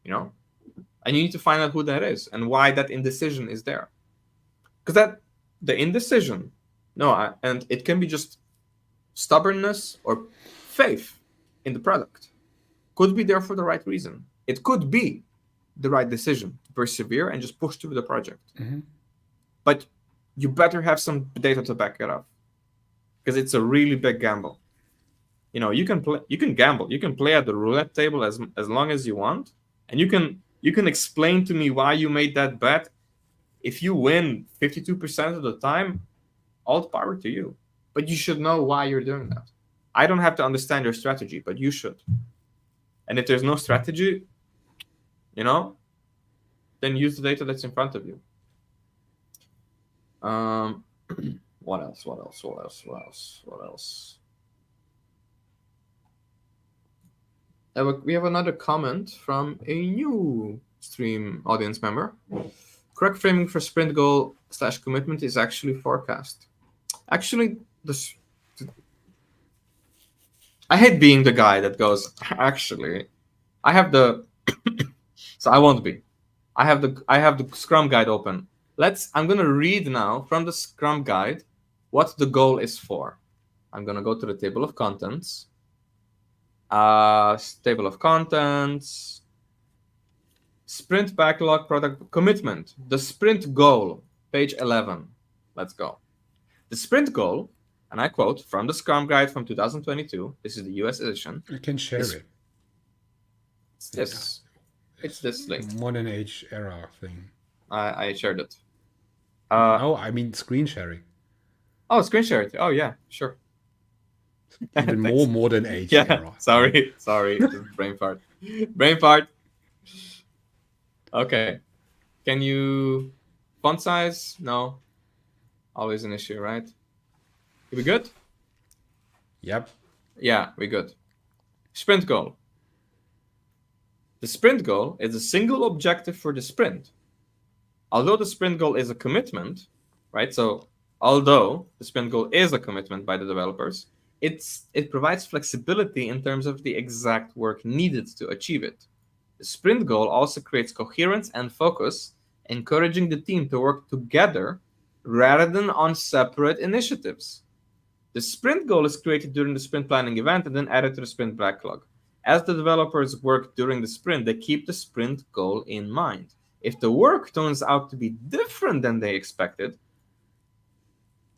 And you need to find out who that is and why that indecision is there. Because the indecision, and it can be just stubbornness or faith in the product. Could be there for the right reason. It could be the right decision to persevere and just push through the project. Mm-hmm. But you better have some data to back it up, because it's a really big gamble. You can gamble. You can play at the roulette table as long as you want, and you can explain to me why you made that bet. If you win 52% of the time, all the power to you. But you should know why you're doing that. I don't have to understand your strategy, but you should. And if there's no strategy, then use the data that's in front of you. What else? We have another comment from a new stream audience member. Correct framing for sprint goal / commitment is actually forecast. Actually, I hate being the guy that goes, actually, I have the so I won't be. I have the Scrum guide open. I'm gonna read now from the Scrum guide what the goal is for. I'm gonna go to the table of contents. Table of contents. Sprint backlog product commitment. The sprint goal, page 11. Let's go. The sprint goal, and I quote from the Scrum Guide from 2022. This is the US edition. I can share it. It's this link. Modern age era thing. I shared it. I mean screen sharing. Oh, screen share it. Oh yeah, sure. Even more modern age era. Sorry. Brain fart. Okay. Can you font size? No. Always an issue, right? We good? Yep. Yeah, we're good. Sprint goal. The sprint goal is a single objective for the sprint. Although the sprint goal is a commitment, right? So although the sprint goal is a commitment by the developers, it provides flexibility in terms of the exact work needed to achieve it. The sprint goal also creates coherence and focus, encouraging the team to work together rather than on separate initiatives. The sprint goal is created during the sprint planning event and then added to the sprint backlog. As the developers work during the sprint, they keep the sprint goal in mind. If the work turns out to be different than they expected,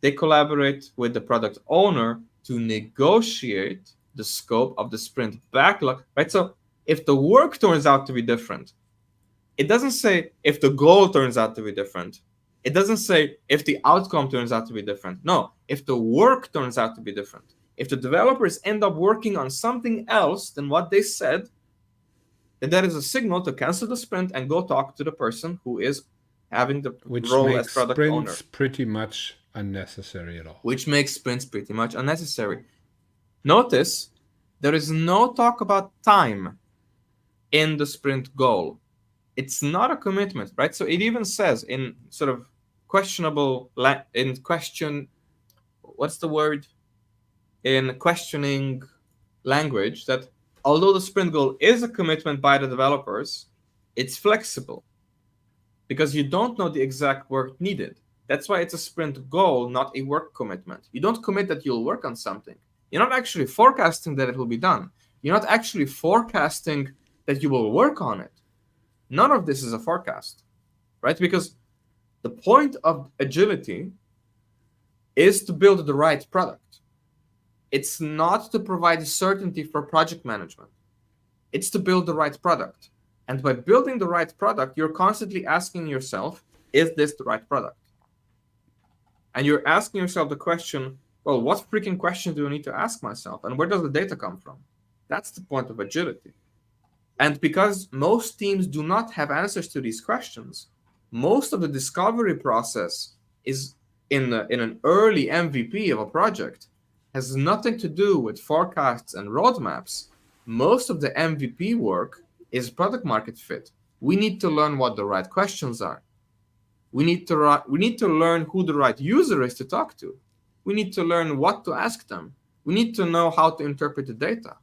they collaborate with the product owner to negotiate the scope of the sprint backlog, right? So if the work turns out to be different, it doesn't say if the goal turns out to be different. It doesn't say if the outcome turns out to be different. No, if the work turns out to be different. If the developers end up working on something else than what they said, then that is a signal to cancel the sprint and go talk to the person who is having the role as product owner. Which makes sprints pretty much unnecessary at all. Which makes sprints pretty much unnecessary. Notice there is no talk about time in the sprint goal. It's not a commitment, right? So it even says in sort of questioning language that although the sprint goal is a commitment by the developers, it's flexible because you don't know the exact work needed. That's why it's a sprint goal, not a work commitment. You don't commit that you'll work on something. You're not actually forecasting that it will be done. You're not actually forecasting that you will work on it. None of this is a forecast, right? Because the point of agility is to build the right product. it's not to provide certainty for project management. It's to build the right product. And by building the right product, you're constantly asking yourself, is this the right product? And you're asking yourself the question, well, what freaking question do I need to ask myself? And where does the data come from? That's the point of agility. And because most teams do not have answers to these questions, most of the discovery process is in an early MVP of a project, has nothing to do with forecasts and roadmaps. Most of the MVP work is product market fit. We need to learn what the right questions are. We need to learn who the right user is to talk to. We need to learn what to ask them. We need to know how to interpret the data.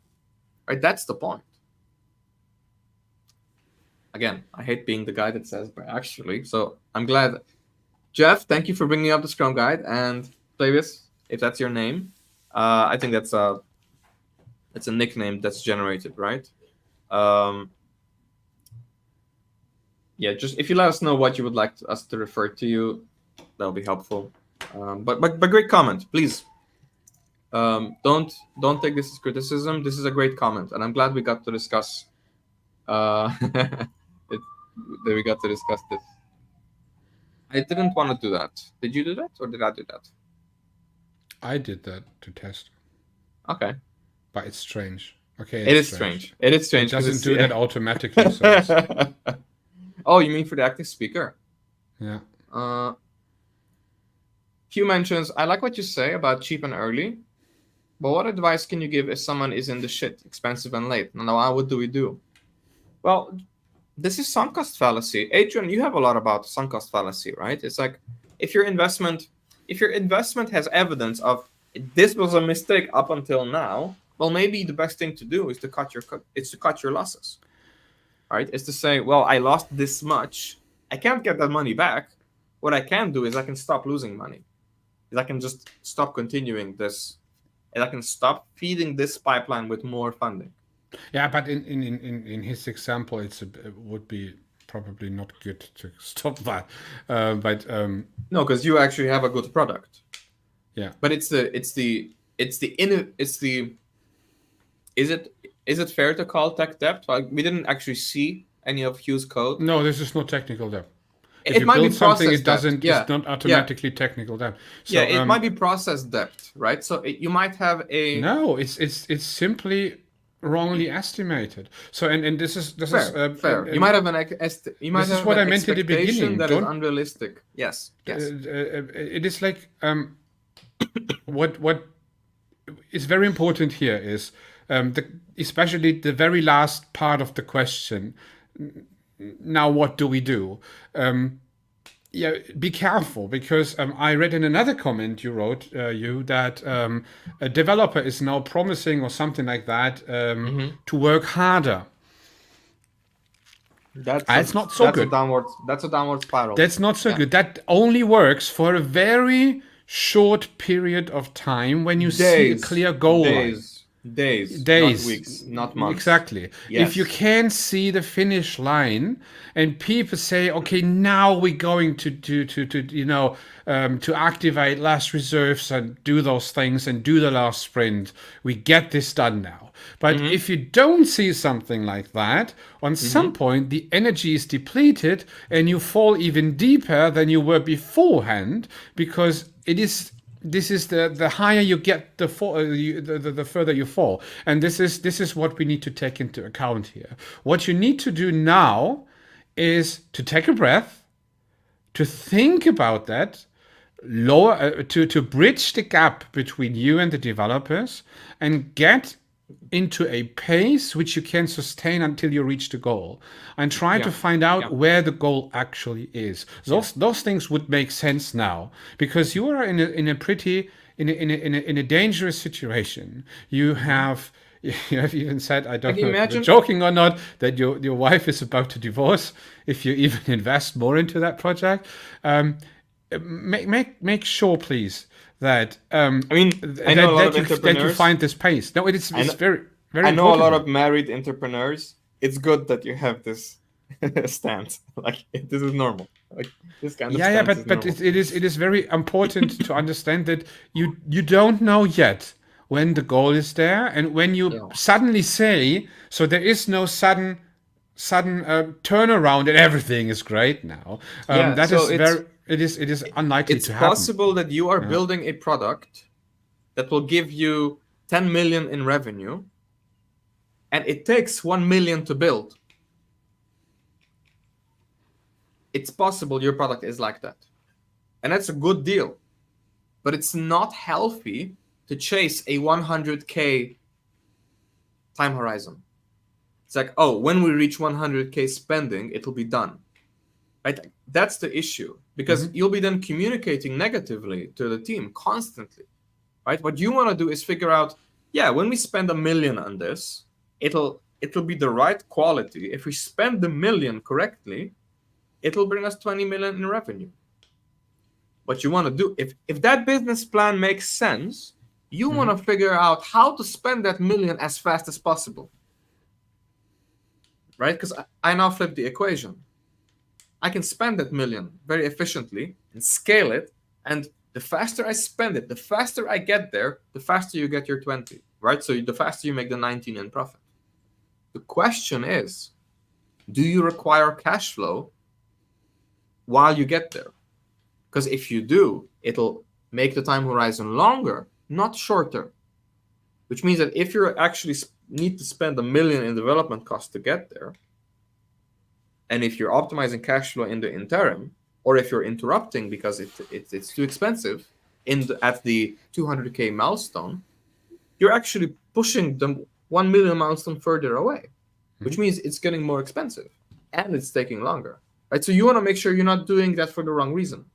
Right? That's the point. Again, I hate being the guy that says, but actually, so I'm glad. Jeff, thank you for bringing up the Scrum Guide. And Flavius, if that's your name, I think that's a nickname that's generated, right? Yeah, just if you let us know what you would like us to refer to you, that'll be helpful. But great comment, please. Don't take this as criticism. This is a great comment, and I'm glad we got to discuss. That we got to discuss this. I didn't want to do that. Did you do that, or did I do that? I did that to test. Okay. But it's strange. Okay. It is strange. It is strange. It doesn't do that automatically. So oh, you mean for the active speaker? Yeah. Hugh mentions, I like what you say about cheap and early, but what advice can you give if someone is in the shit, expensive and late? Now, what do we do? Well, this is sunk cost fallacy. Adrian, you have a lot about sunk cost fallacy, right? It's like if your investment has evidence of this was a mistake up until now, well, maybe the best thing to do is to cut your losses, right? It's to say, well, I lost this much. I can't get that money back. What I can do is I can stop losing money. I can just stop continuing this, and I can stop feeding this pipeline with more funding. Yeah, but in his example, it would be probably not good to stop that. No, because you actually have a good product. Yeah. But is it fair to call tech debt? Like, we didn't actually see any of Hugh's code. No, this is not technical debt. If It you might build be something, process it doesn't. debt. Yeah. It's not automatically technical debt. So, yeah, it might be process debt, right? So you might have a. No, it's simply wrongly estimated. So and this is fair. You might have an this is what I meant at the beginning. That is unrealistic. Yes. It is like what is very important here is especially the very last part of the question. Now, what do we do? Yeah, be careful, because I read in another comment you wrote that a developer is now promising or something like that to work harder. That's not so good. That's a downward spiral. That's not so good. That only works for a very short period of time when you see a clear goal line. Days, not weeks, not months. Exactly. Yes. If you can see the finish line and people say, okay, now we're going to activate last reserves and do those things and do the last sprint, we get this done now. But if you don't see something like that, on some point the energy is depleted and you fall even deeper than you were beforehand, because this is the higher you get, the further you fall. And this is what we need to take into account here. What you need to do now is to take a breath, to think about that, to bridge the gap between you and the developers, and get into a pace which you can sustain until you reach the goal, and try to find out where the goal actually is. Those things would make sense now, because you are in a dangerous situation. You have even said, I don't know if you're joking or not, that your wife is about to divorce if you even invest more into that project. Make sure, please, that I know a lot of entrepreneurs that you find this pace. No, it's very, very. I know a lot of married entrepreneurs. It's good that you have this stance. Like, this is normal. Like, this kind of but it is very important to understand that you don't know yet when the goal is there, and when you Yeah. suddenly say, so there is no sudden turnaround and everything is great now. Yeah, That so is very, it is unlikely it's to happen. possible that you are building a product that will give you 10 million in revenue, and it takes 1 million to build. It's possible your product is like that. And that's a good deal. But it's not healthy to chase a 100K time horizon. It's like, oh, when we reach 100K spending, it'll be done. Right? That's the issue. Because you'll be then communicating negatively to the team constantly. Right? What you want to do is figure out, yeah, when we spend 1 million on this, it'll be the right quality. If we spend the 1 million correctly, it'll bring us 20 million in revenue. What you want to do, if that business plan makes sense, you want to figure out how to spend that 1 million as fast as possible. Right? Because I now flip the equation. I can spend that 1 million very efficiently and scale it. And the faster I spend it, the faster I get there, the faster you get your 20. Right? So the faster you make the 19 in profit. The question is, do you require cash flow while you get there? Because if you do, it'll make the time horizon longer, not shorter. Which means that if you actually need to spend 1 million in development costs to get there, and if you're optimizing cash flow in the interim, or if you're interrupting because it's too expensive at the 200K milestone, you're actually pushing the 1 million milestone further away, which means it's getting more expensive and it's taking longer. Right? So you want to make sure you're not doing that for the wrong reason.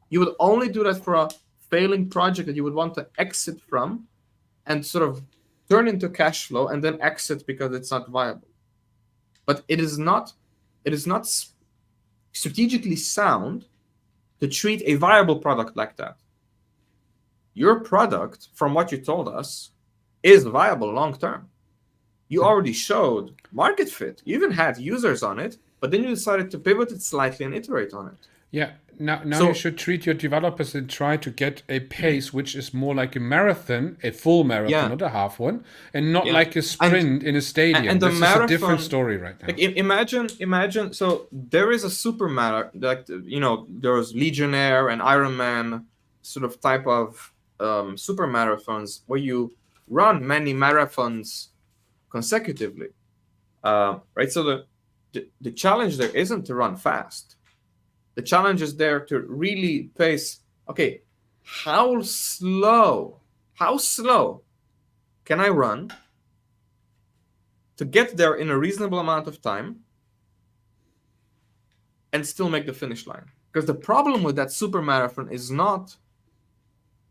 You would only do that for a failing project that you would want to exit from and sort of turn into cash flow and then exit because it's not viable. But it is not strategically sound to treat a viable product like that. Your product, from what you told us, is viable long term. You already showed market fit. You even had users on it, but then you decided to pivot it slightly and iterate on it. Yeah, now you should treat your developers and try to get a pace which is more like a marathon, a full marathon, not a half one, and not like a sprint in a stadium. And the this marathon, is a different story right now. Like imagine. So there is a super marathon, like there's Legionnaire and Ironman sort of type of super marathons where you run many marathons consecutively, right? So the challenge there isn't to run fast. The challenge is there to really pace. Okay, how slow can I run to get there in a reasonable amount of time and still make the finish line? Because the problem with that super marathon is not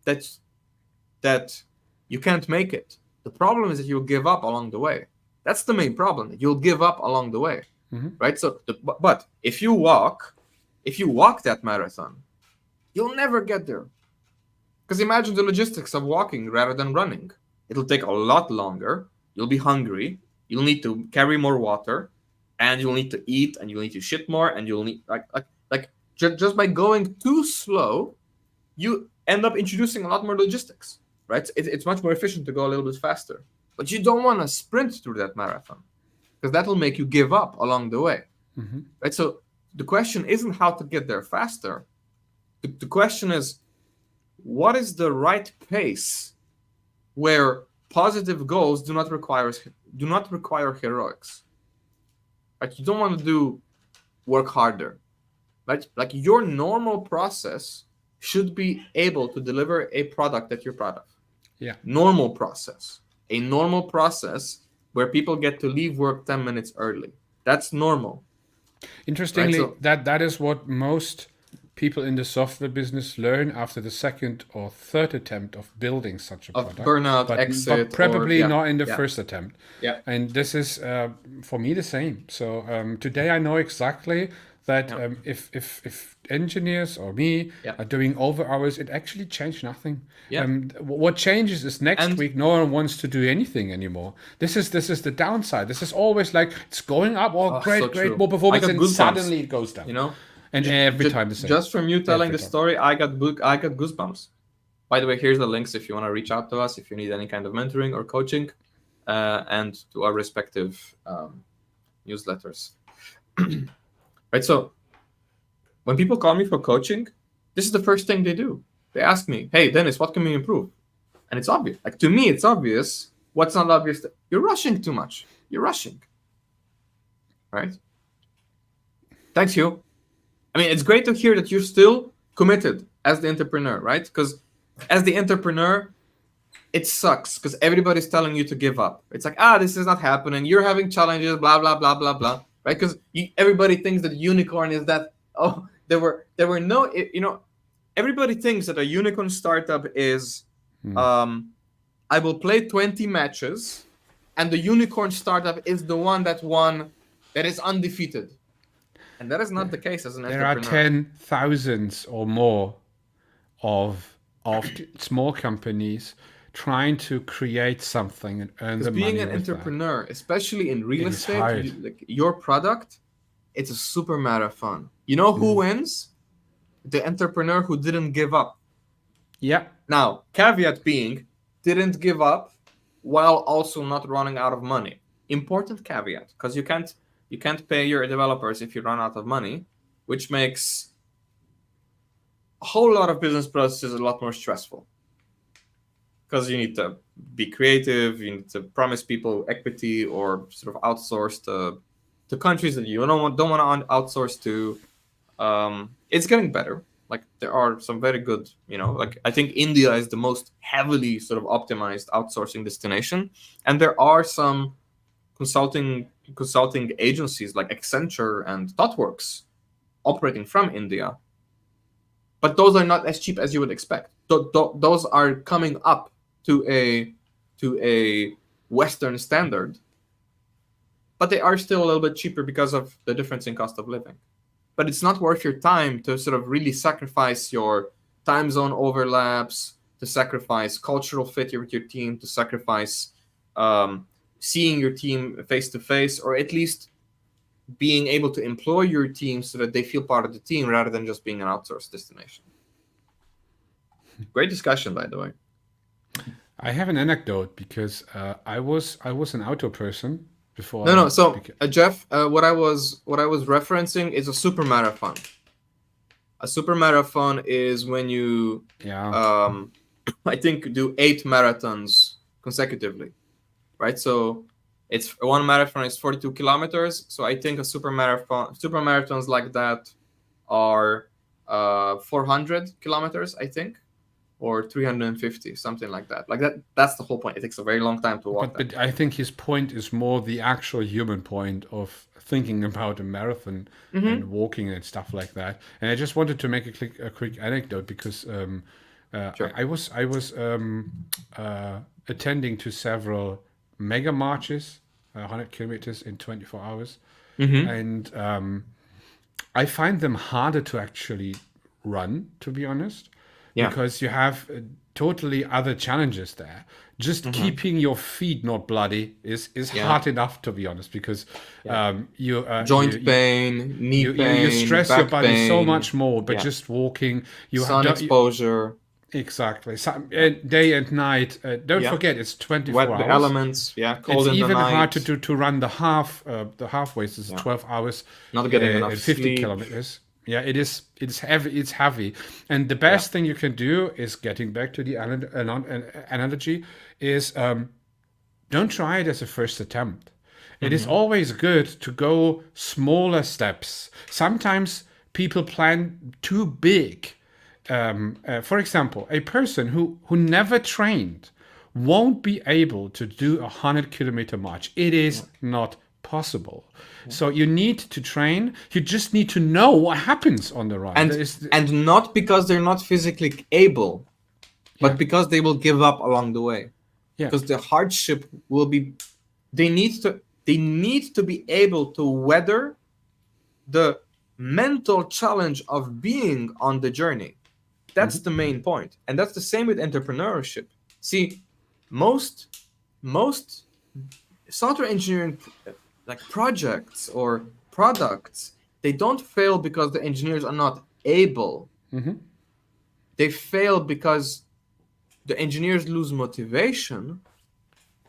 that you can't make it. The problem is that you'll give up along the way. That's the main problem. You'll give up along the way, right? So, but if you walk that marathon, you'll never get there. Because imagine the logistics of walking rather than running. It'll take a lot longer. You'll be hungry. You'll need to carry more water, and you'll need to eat, and you'll need to shit more, and you'll need just by going too slow, you end up introducing a lot more logistics. Right? It's much more efficient to go a little bit faster. But you don't want to sprint through that marathon because that'll make you give up along the way. Right? So the question isn't how to get there faster. The question is, what is the right pace where positive goals do not require heroics? Right? You don't want to work harder. Right? Like your normal process should be able to deliver a product that you're proud of. Yeah. Normal process. A normal process where people get to leave work 10 minutes early. That's normal. Interestingly, Right, so, that is what most people in the software business learn after the second or third attempt of building such a product. Burnout, exit, but probably not in the yeah. first attempt. Yeah. And this is for me the same. So today I know exactly that if engineers or me are doing over hours, it actually changed nothing. Yeah. What changes is next week no one wants to do anything anymore. This is the downside. This is always like it's going up. Great, more performance, and suddenly it goes down. You know, and every time the same. Just from you telling the story, I got goosebumps. By the way, here's the links if you want to reach out to us, if you need any kind of mentoring or coaching, and to our respective newsletters. Right. So when people call me for coaching, this is the first thing they do. They ask me, "Hey, Dennis, what can we improve?" And it's obvious. Like, to me, it's obvious. What's not obvious? You're rushing too much. You're rushing. Right? Thanks, Hugh. I mean, it's great to hear that you're still committed as the entrepreneur, right? Because as the entrepreneur, it sucks because everybody's telling you to give up. It's like, this is not happening. You're having challenges, blah, blah, blah, blah, blah, right? Because everybody thinks that unicorn is that, there were no, everybody thinks that a unicorn startup is, I will play 20 matches, and the unicorn startup is the one that won, that is undefeated. And that is not the case as an entrepreneur. There are 10,000 or more of small companies trying to create something and earn the money. Being an entrepreneur, especially in real estate, your product, it's a super marathon. You know who wins? The entrepreneur who didn't give up. Yeah. Now, caveat being, didn't give up while also not running out of money. Important caveat, because you can't pay your developers if you run out of money, which makes a whole lot of business processes a lot more stressful. Because you need to be creative, you need to promise people equity or sort of outsource to countries that you don't want to outsource to. It's getting better. Like, there are some very good, like, I think India is the most heavily sort of optimized outsourcing destination. And there are some consulting agencies like Accenture and ThoughtWorks operating from India. But those are not as cheap as you would expect. Those are coming up to a Western standard. But they are still a little bit cheaper because of the difference in cost of living. But it's not worth your time to sort of really sacrifice your time zone overlaps, to sacrifice cultural fit with your team, to sacrifice seeing your team face to face, or at least being able to employ your team so that they feel part of the team rather than just being an outsourced destination. Great discussion, by the way. I have an anecdote because I was an auto person before. So Jeff, what I was referencing is a super marathon. A super marathon is when you I think do 8 marathons consecutively, right? So it's one marathon is 42 kilometers. So I think super marathons like that are 400 kilometers, I think, or 350, something like that. Like that's the whole point. It takes a very long time to walk. But I think his point is more the actual human point of thinking about a marathon and walking and stuff like that. And I just wanted to make a quick anecdote because Sure. I was attending to several mega marches, 100 kilometers in 24 hours, and I find them harder to actually run, to be honest. Because you have totally other challenges there. Just keeping your feet not bloody is hard enough, to be honest, because you joint pain, knee pain, you stress back your body pain, so much more. But just walking, sun exposure, exactly, day and night. Don't forget, it's 24 hours. The elements, cold it's in the even night. hard to run the half ways. It's 12 hours, not getting enough 50 sleep. kilometers. Yeah, it's heavy. It's heavy, and the best thing you can do is, getting back to the analogy, is don't try it as a first attempt. It is always good to go smaller steps. Sometimes people plan too big. For example, a person who never trained won't be able to do a 100-kilometer march. It is not possible. So you need to train. You just need to know what happens on the run. And not because they're not physically able, but because they will give up along the way. Because the hardship will be, they need to be able to weather the mental challenge of being on the journey. That's the main point. And that's the same with entrepreneurship. See, most software engineering like projects or products, they don't fail because the engineers are not able. They fail because the engineers lose motivation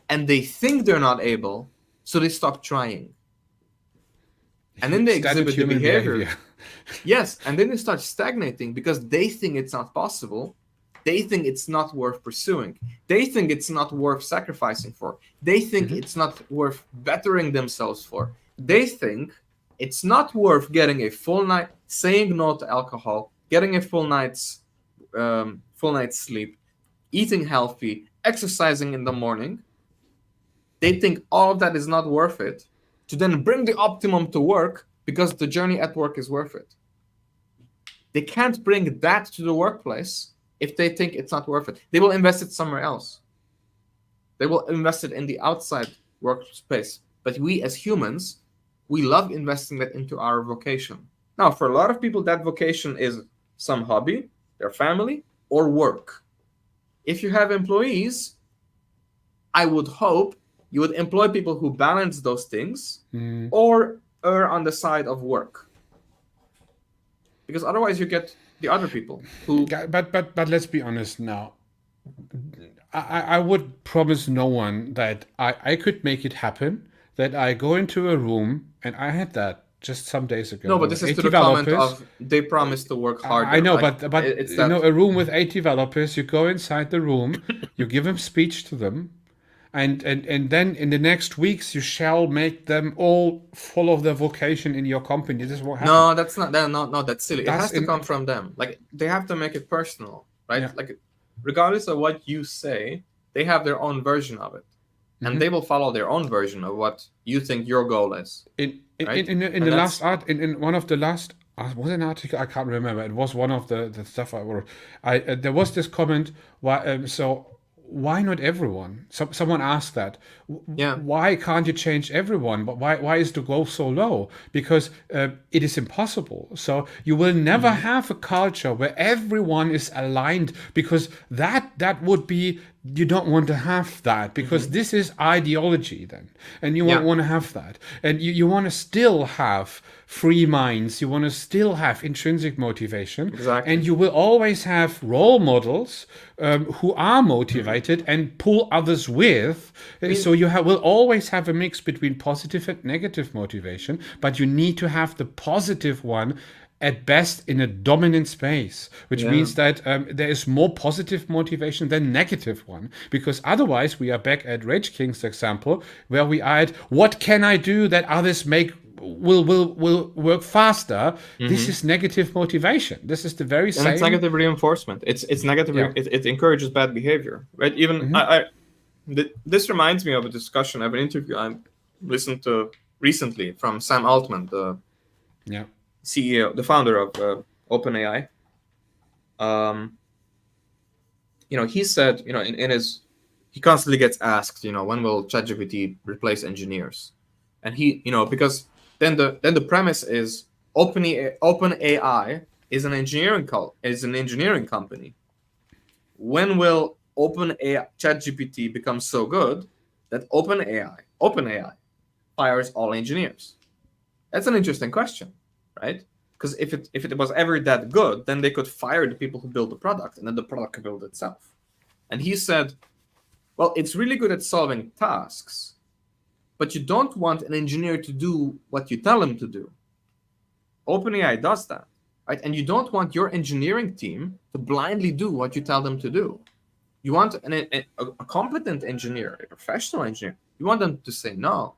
and they think they're not able, so they stop trying. And then they Standard exhibit the human behavior. Yes, and then they start stagnating because they think it's not possible. They think it's not worth pursuing. They think it's not worth sacrificing for. They think it's not worth bettering themselves for. They think it's not worth getting a full night, saying no to alcohol, getting a full night's sleep, eating healthy, exercising in the morning. They think all of that is not worth it to then bring the optimum to work because the journey at work is worth it. They can't bring that to the workplace if they think it's not worth it. They will invest it somewhere else. They will invest it in the outside workspace. But we as humans, we love investing that into our vocation. Now, for a lot of people, that vocation is some hobby, their family, or work. If you have employees, I would hope you would employ people who balance those things or err on the side of work. Because otherwise you get the other people who... But let's be honest now. I would promise no one that I could make it happen, that I go into a room, and I had that just some days ago. No, but this is to the comment of they promise to work harder. I know, like, but it's you know, a room with 8 developers, you go inside the room, you give them speech to them, and then in the next weeks you shall make them all follow their vocation in your company. This is what happens. No, that's not. No, that's silly. It has to in- come from them. Like they have to make it personal, right? Yeah. Like regardless of what you say, they have their own version of it, and they will follow their own version of what you think your goal is. In Right? the And last art, in one of the last, was it an article? I can't remember. It was one of the stuff I wrote. There was this comment. Why not everyone? Someone asked that. Yeah. Why can't you change everyone? But why is the goal so low? Because it is impossible. So you will never have a culture where everyone is aligned, because that would be, you don't want to have that, because this is ideology then, and you won't want to have that, and you want to still have free minds, you want to still have intrinsic motivation. Exactly. And you will always have role models who are motivated and pull others with. So you will always have a mix between positive and negative motivation, but you need to have the positive one at best in a dominant space, which means that there is more positive motivation than negative one, because otherwise we are back at Rage King's example, where we are at, what can I do that others will work faster? This is negative motivation. This is the very same. And it's negative reinforcement. It's negative. Yeah. It encourages bad behavior, right? Even this reminds me of a discussion of an interview I listened to recently from Sam Altman, the CEO, the founder of OpenAI. He said, in his, he constantly gets asked, when will ChatGPT replace engineers? And he, because then the premise is OpenAI is an engineering company. When will OpenAI ChatGPT become so good that OpenAI fires all engineers? That's an interesting question, right? Because if it was ever that good, then they could fire the people who build the product, and then the product could build itself. And he said, well, it's really good at solving tasks, but you don't want an engineer to do what you tell him to do. OpenAI does that, right? And you don't want your engineering team to blindly do what you tell them to do. You want a competent engineer, a professional engineer. You want them to say no.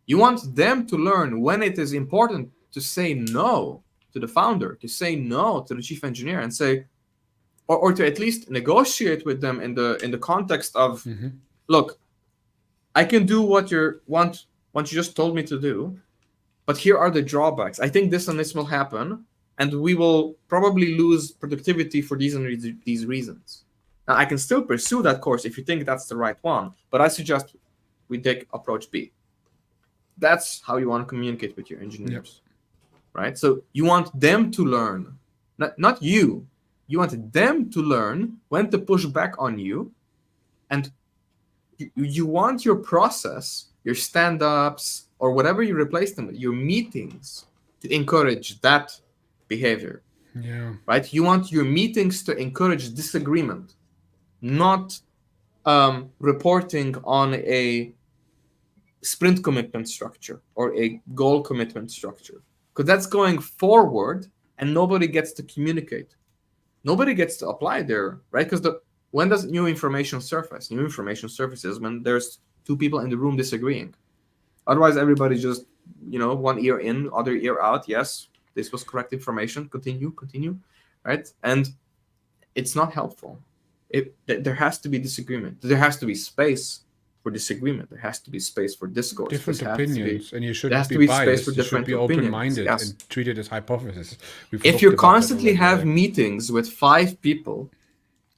You want them to learn when it is important to say no to the founder, to say no to the chief engineer, and say, or to at least negotiate with them in the context of, look, I can do what you just told me to do, but here are the drawbacks. I think this and this will happen, and we will probably lose productivity for these and these reasons. Now, I can still pursue that course if you think that's the right one, but I suggest we take approach B. That's how you want to communicate with your engineers, right? So you want them to learn, not you. You want them to learn when to push back on you, and you want your process, your stand-ups, or whatever you replace them with, your meetings, to encourage that behavior, right? You want your meetings to encourage disagreement. not reporting on a sprint commitment structure or a goal commitment structure, because that's going forward and nobody gets to communicate. Nobody gets to apply there, right? Because when does new information surface? New information surfaces when there's two people in the room disagreeing. Otherwise, everybody just, one ear in, other ear out. Yes, this was correct information. Continue, right? And it's not helpful. There has to be disagreement. There has to be space for disagreement. There has to be space for discourse. Different There has to be- opinions, and you there shouldn't has be to be space biased. for You should different be opinions. open-minded Yes. and treat it as hypothesis. We've If talked you about that constantly already, have right? meetings with 5 people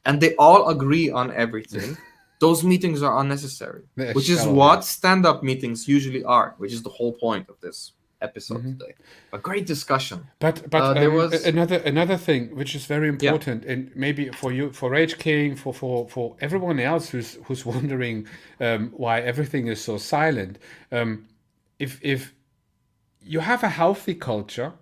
and they all agree on everything, those meetings are unnecessary. They're Which is shallow, what yeah. stand-up meetings usually are, which is the whole point of this episode today. A great discussion. But there was another thing which is very important, and maybe for you, for Rage King, for everyone else who's wondering why everything is so silent. If you have a healthy culture,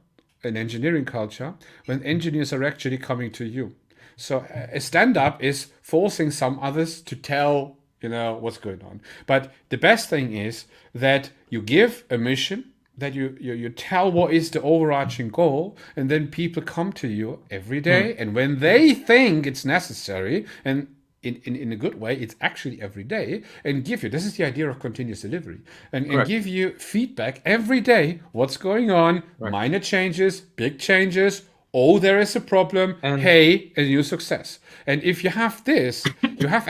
an engineering culture, when engineers are actually coming to you. So a stand-up is forcing some others to tell what's going on. But the best thing is that you give a mission, that you tell what is the overarching goal, and then people come to you every day, and when they think it's necessary, and in a good way, it's actually every day, and give you, this is the idea of continuous delivery, and give you feedback every day, what's going on, minor changes, big changes, oh, there is a problem, And- hey, a new success. And if you have this, you have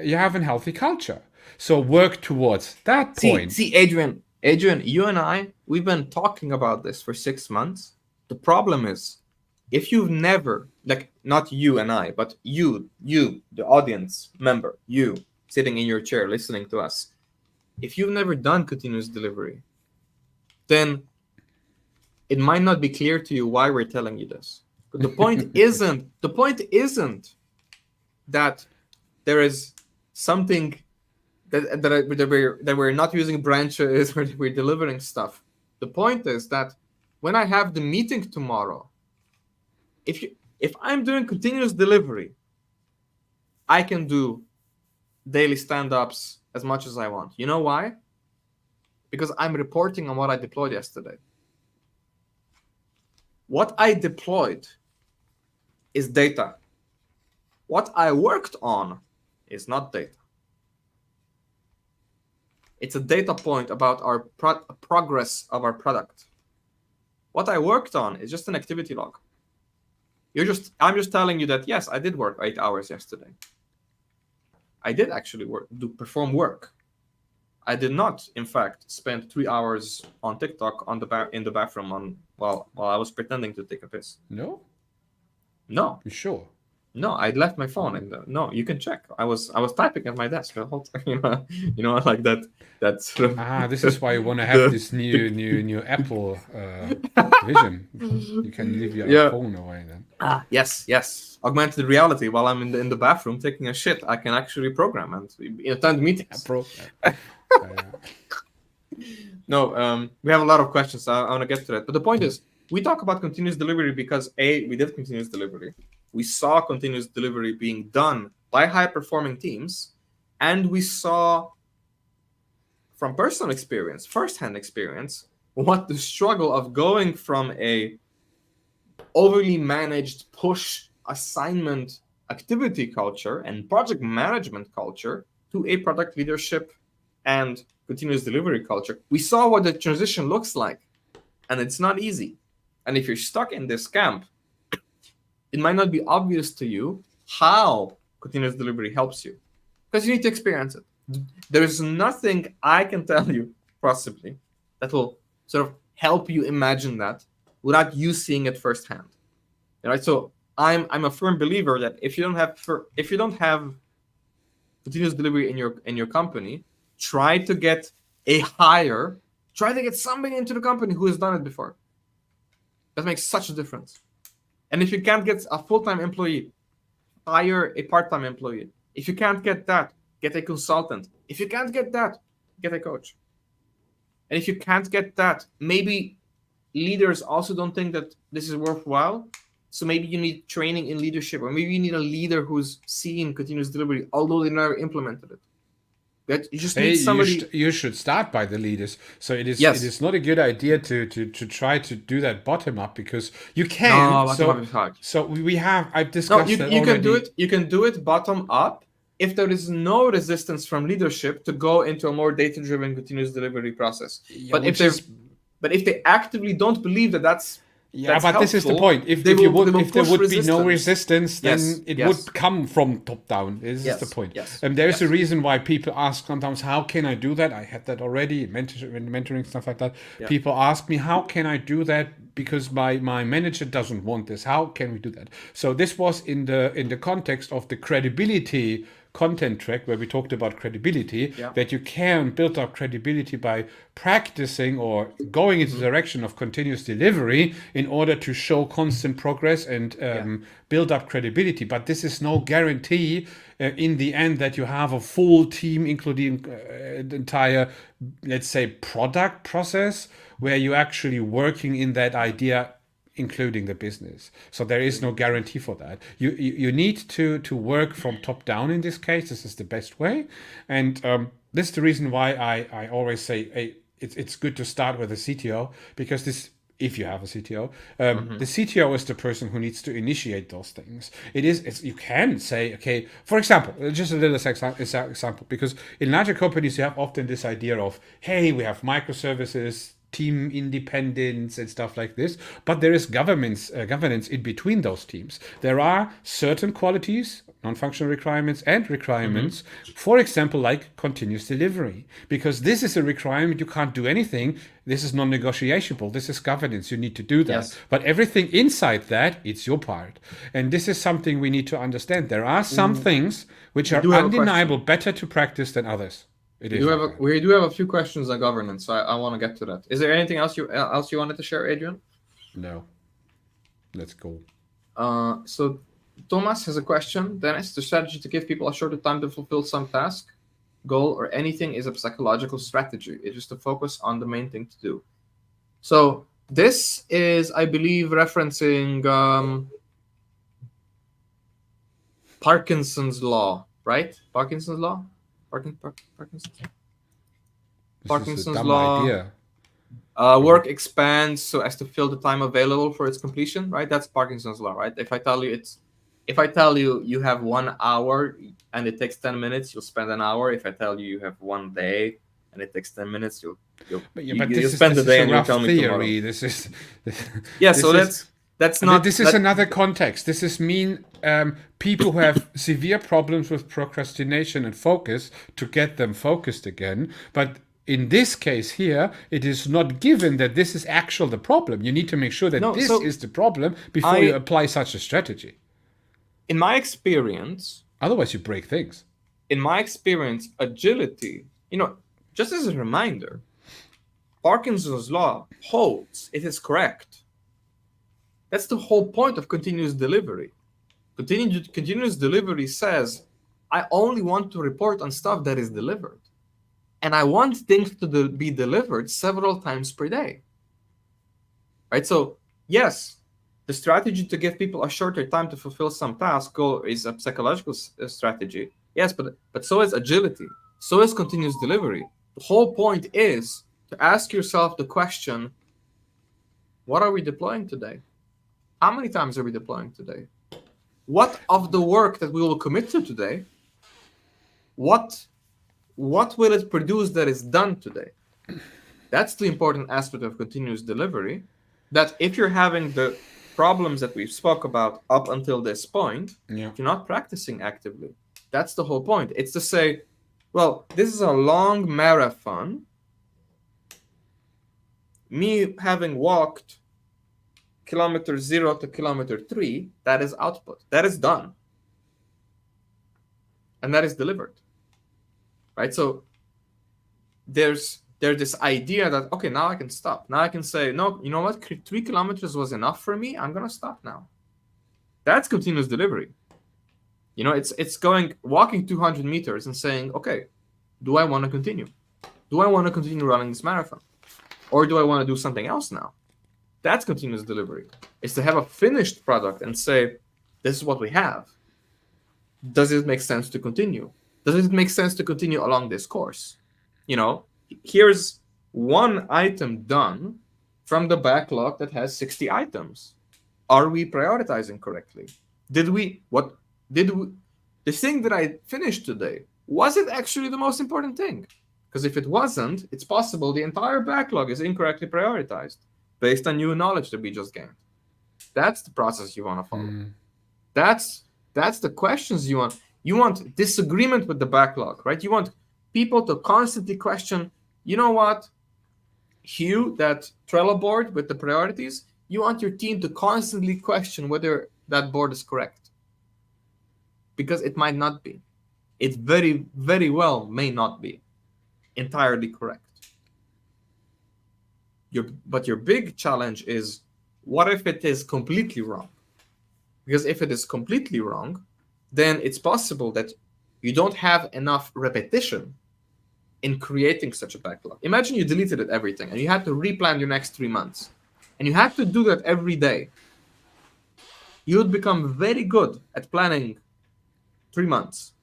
you have a healthy culture. So work towards that point. See, Adrian, you and I, we've been talking about this for 6 months. The problem is, if you've never, like, not you and I, but you, the audience member, you sitting in your chair listening to us, if you've never done continuous delivery, then it might not be clear to you why we're telling you this. But the point isn't that there is something that we're not using branches, we're delivering stuff. The point is that when I have the meeting tomorrow, if I'm doing continuous delivery, I can do daily stand-ups as much as I want. You know why? Because I'm reporting on what I deployed yesterday. What I deployed is data. What I worked on is not data. It's a data point about our progress of our product. What I worked on is just an activity log. I'm just telling you that, yes, I did work 8 hours yesterday. I did actually perform work. I did not, in fact, spend 3 hours on TikTok in the bathroom while I was pretending to take a piss. No? No. You sure? No, I left my phone. No, you can check. I was typing at my desk the whole time. Like that. That's this is why you want to have this new Apple vision. You can leave your phone away then. Yes. Augmented reality. While I'm in the bathroom taking a shit, I can actually program and attend meetings. No, we have a lot of questions. I want to get to that. But the point is, we talk about continuous delivery because we did continuous delivery. We saw continuous delivery being done by high-performing teams, and we saw from personal experience, first-hand experience, what the struggle of going from a overly managed push assignment activity culture and project management culture to a product leadership and continuous delivery culture. We saw what the transition looks like, and it's not easy. And if you're stuck in this camp, it might not be obvious to you how continuous delivery helps you, because you need to experience it. There is nothing I can tell you possibly that will sort of help you imagine that without you seeing it firsthand. Right? So I'm a firm believer that if you don't have continuous delivery in your company, try to get somebody into the company who has done it before. That makes such a difference. And if you can't get a full-time employee, hire a part-time employee. If you can't get that, get a consultant. If you can't get that, get a coach. And if you can't get that, maybe leaders also don't think that this is worthwhile. So maybe you need training in leadership, or maybe you need a leader who's seen continuous delivery, although they never implemented it. That you just need Hey, somebody. you should start by the leaders. So it Yes. is not a good idea to try to do that bottom up, because you No, can. bottom up is hard. So we have, I've No, discussed that you already. can do it. You can do it bottom up if there is no resistance from leadership to go into a more data-driven continuous delivery process. Yeah, But if they actively don't believe that that's Yeah, but this is the helpful, point. If they there will would push be no resistance. resistance, then Yes, it yes. would come from top down. This Yes, is the point. yes, And there is a yes. reason why people ask sometimes, how can I do that? I had that already, mentoring, stuff like that. Yeah. People ask me, how can I do that? Because my manager doesn't want this. How can we do that? So this was in the context of the credibility content track, where we talked about credibility, Yeah. that you can build up credibility by practicing or going into the direction of continuous delivery in order to show constant progress and build up credibility. But this is no guarantee in the end that you have a full team, including the entire, let's say, product process, where you're actually working in that idea, including the business. So there is no guarantee for that. You need to work from top down in this case. This is the best way. And this is the reason why I always say, hey, it's good to start with a CTO, because this, if you have a CTO, the CTO is the person who needs to initiate those things. You can say, okay, for example, just a little example, because in larger companies, you have often this idea of, hey, we have microservices, team independence and stuff like this, but there is governance in between those teams. There are certain qualities, non-functional requirements and requirements, for example, like continuous delivery, because this is a requirement. You can't do anything. This is non-negotiable. This is governance. You need to do that. Yes. But everything inside that, it's your part. And this is something we need to understand. There are some things which are do have a undeniable better to practice than others. We do have a few questions on governance, so I want to get to that. Is there anything else you wanted to share, Adrian? No. Let's go. So Thomas has a question. Dennis, the strategy to give people a shorter time to fulfill some task, goal, or anything is a psychological strategy. It is to focus on the main thing to do. So this is, I believe, referencing Parkinson's law, right? Parkinson's law? Parkinson's law. Idea. Work expands so as to fill the time available for its completion, right? That's Parkinson's law, right? If I tell you you have 1 hour and it takes 10 minutes, you'll spend an hour. If I tell you have 1 day and it takes 10 minutes, you'll spend the day and you'll tell me tomorrow. This is that's not. This is another context. This is people who have severe problems with procrastination and focus to get them focused again. But in this case here, it is not given that this is actually the problem. You need to make sure that this is the problem before you apply such a strategy. In my experience, otherwise you break things. In my experience, agility, just as a reminder, Parkinson's law holds. It is correct. That's the whole point of continuous delivery. Continuous delivery says, I only want to report on stuff that is delivered. And I want things to be delivered several times per day. Right? So, yes, the strategy to give people a shorter time to fulfill some task goal is a psychological strategy. Yes, but so is agility. So is continuous delivery. The whole point is to ask yourself the question, what are we deploying today? How many times are we deploying today? What of the work that we will commit to today, what will it produce that is done today? That's the important aspect of continuous delivery, that if you're having the problems that we've spoke about up until this point, you're not practicing actively. That's the whole point. It's to say, well, this is a long marathon. Me having walked kilometer 0 to kilometer 3, that is output. That is done. And that is delivered. Right? So there's this idea that, okay, now I can stop. Now I can say, no, you know what? 3 kilometers was enough for me. I'm going to stop now. That's continuous delivery. It's walking 200 meters and saying, okay, do I want to continue? Do I want to continue running this marathon? Or do I want to do something else now? That's continuous delivery. Is to have a finished product and say, this is what we have. Does it make sense to continue? Does it make sense to continue along this course? You know, here's one item done from the backlog that has 60 items. Are we prioritizing correctly? The thing that I finished today, was it actually the most important thing? Because if it wasn't, it's possible the entire backlog is incorrectly prioritized based on new knowledge that we just gained. That's the process you want to follow. That's the questions you want. You want disagreement with the backlog, right? You want people to constantly question, you know what, Hugh, that Trello board with the priorities, you want your team to constantly question whether that board is correct. Because it might not be. It very, very well may not be entirely correct. But your big challenge is, what if it is completely wrong? Because if it is completely wrong, then it's possible that you don't have enough repetition in creating such a backlog. Imagine you deleted everything and you had to replan your next 3 months. And you had to do that every day. You would become very good at planning 3 months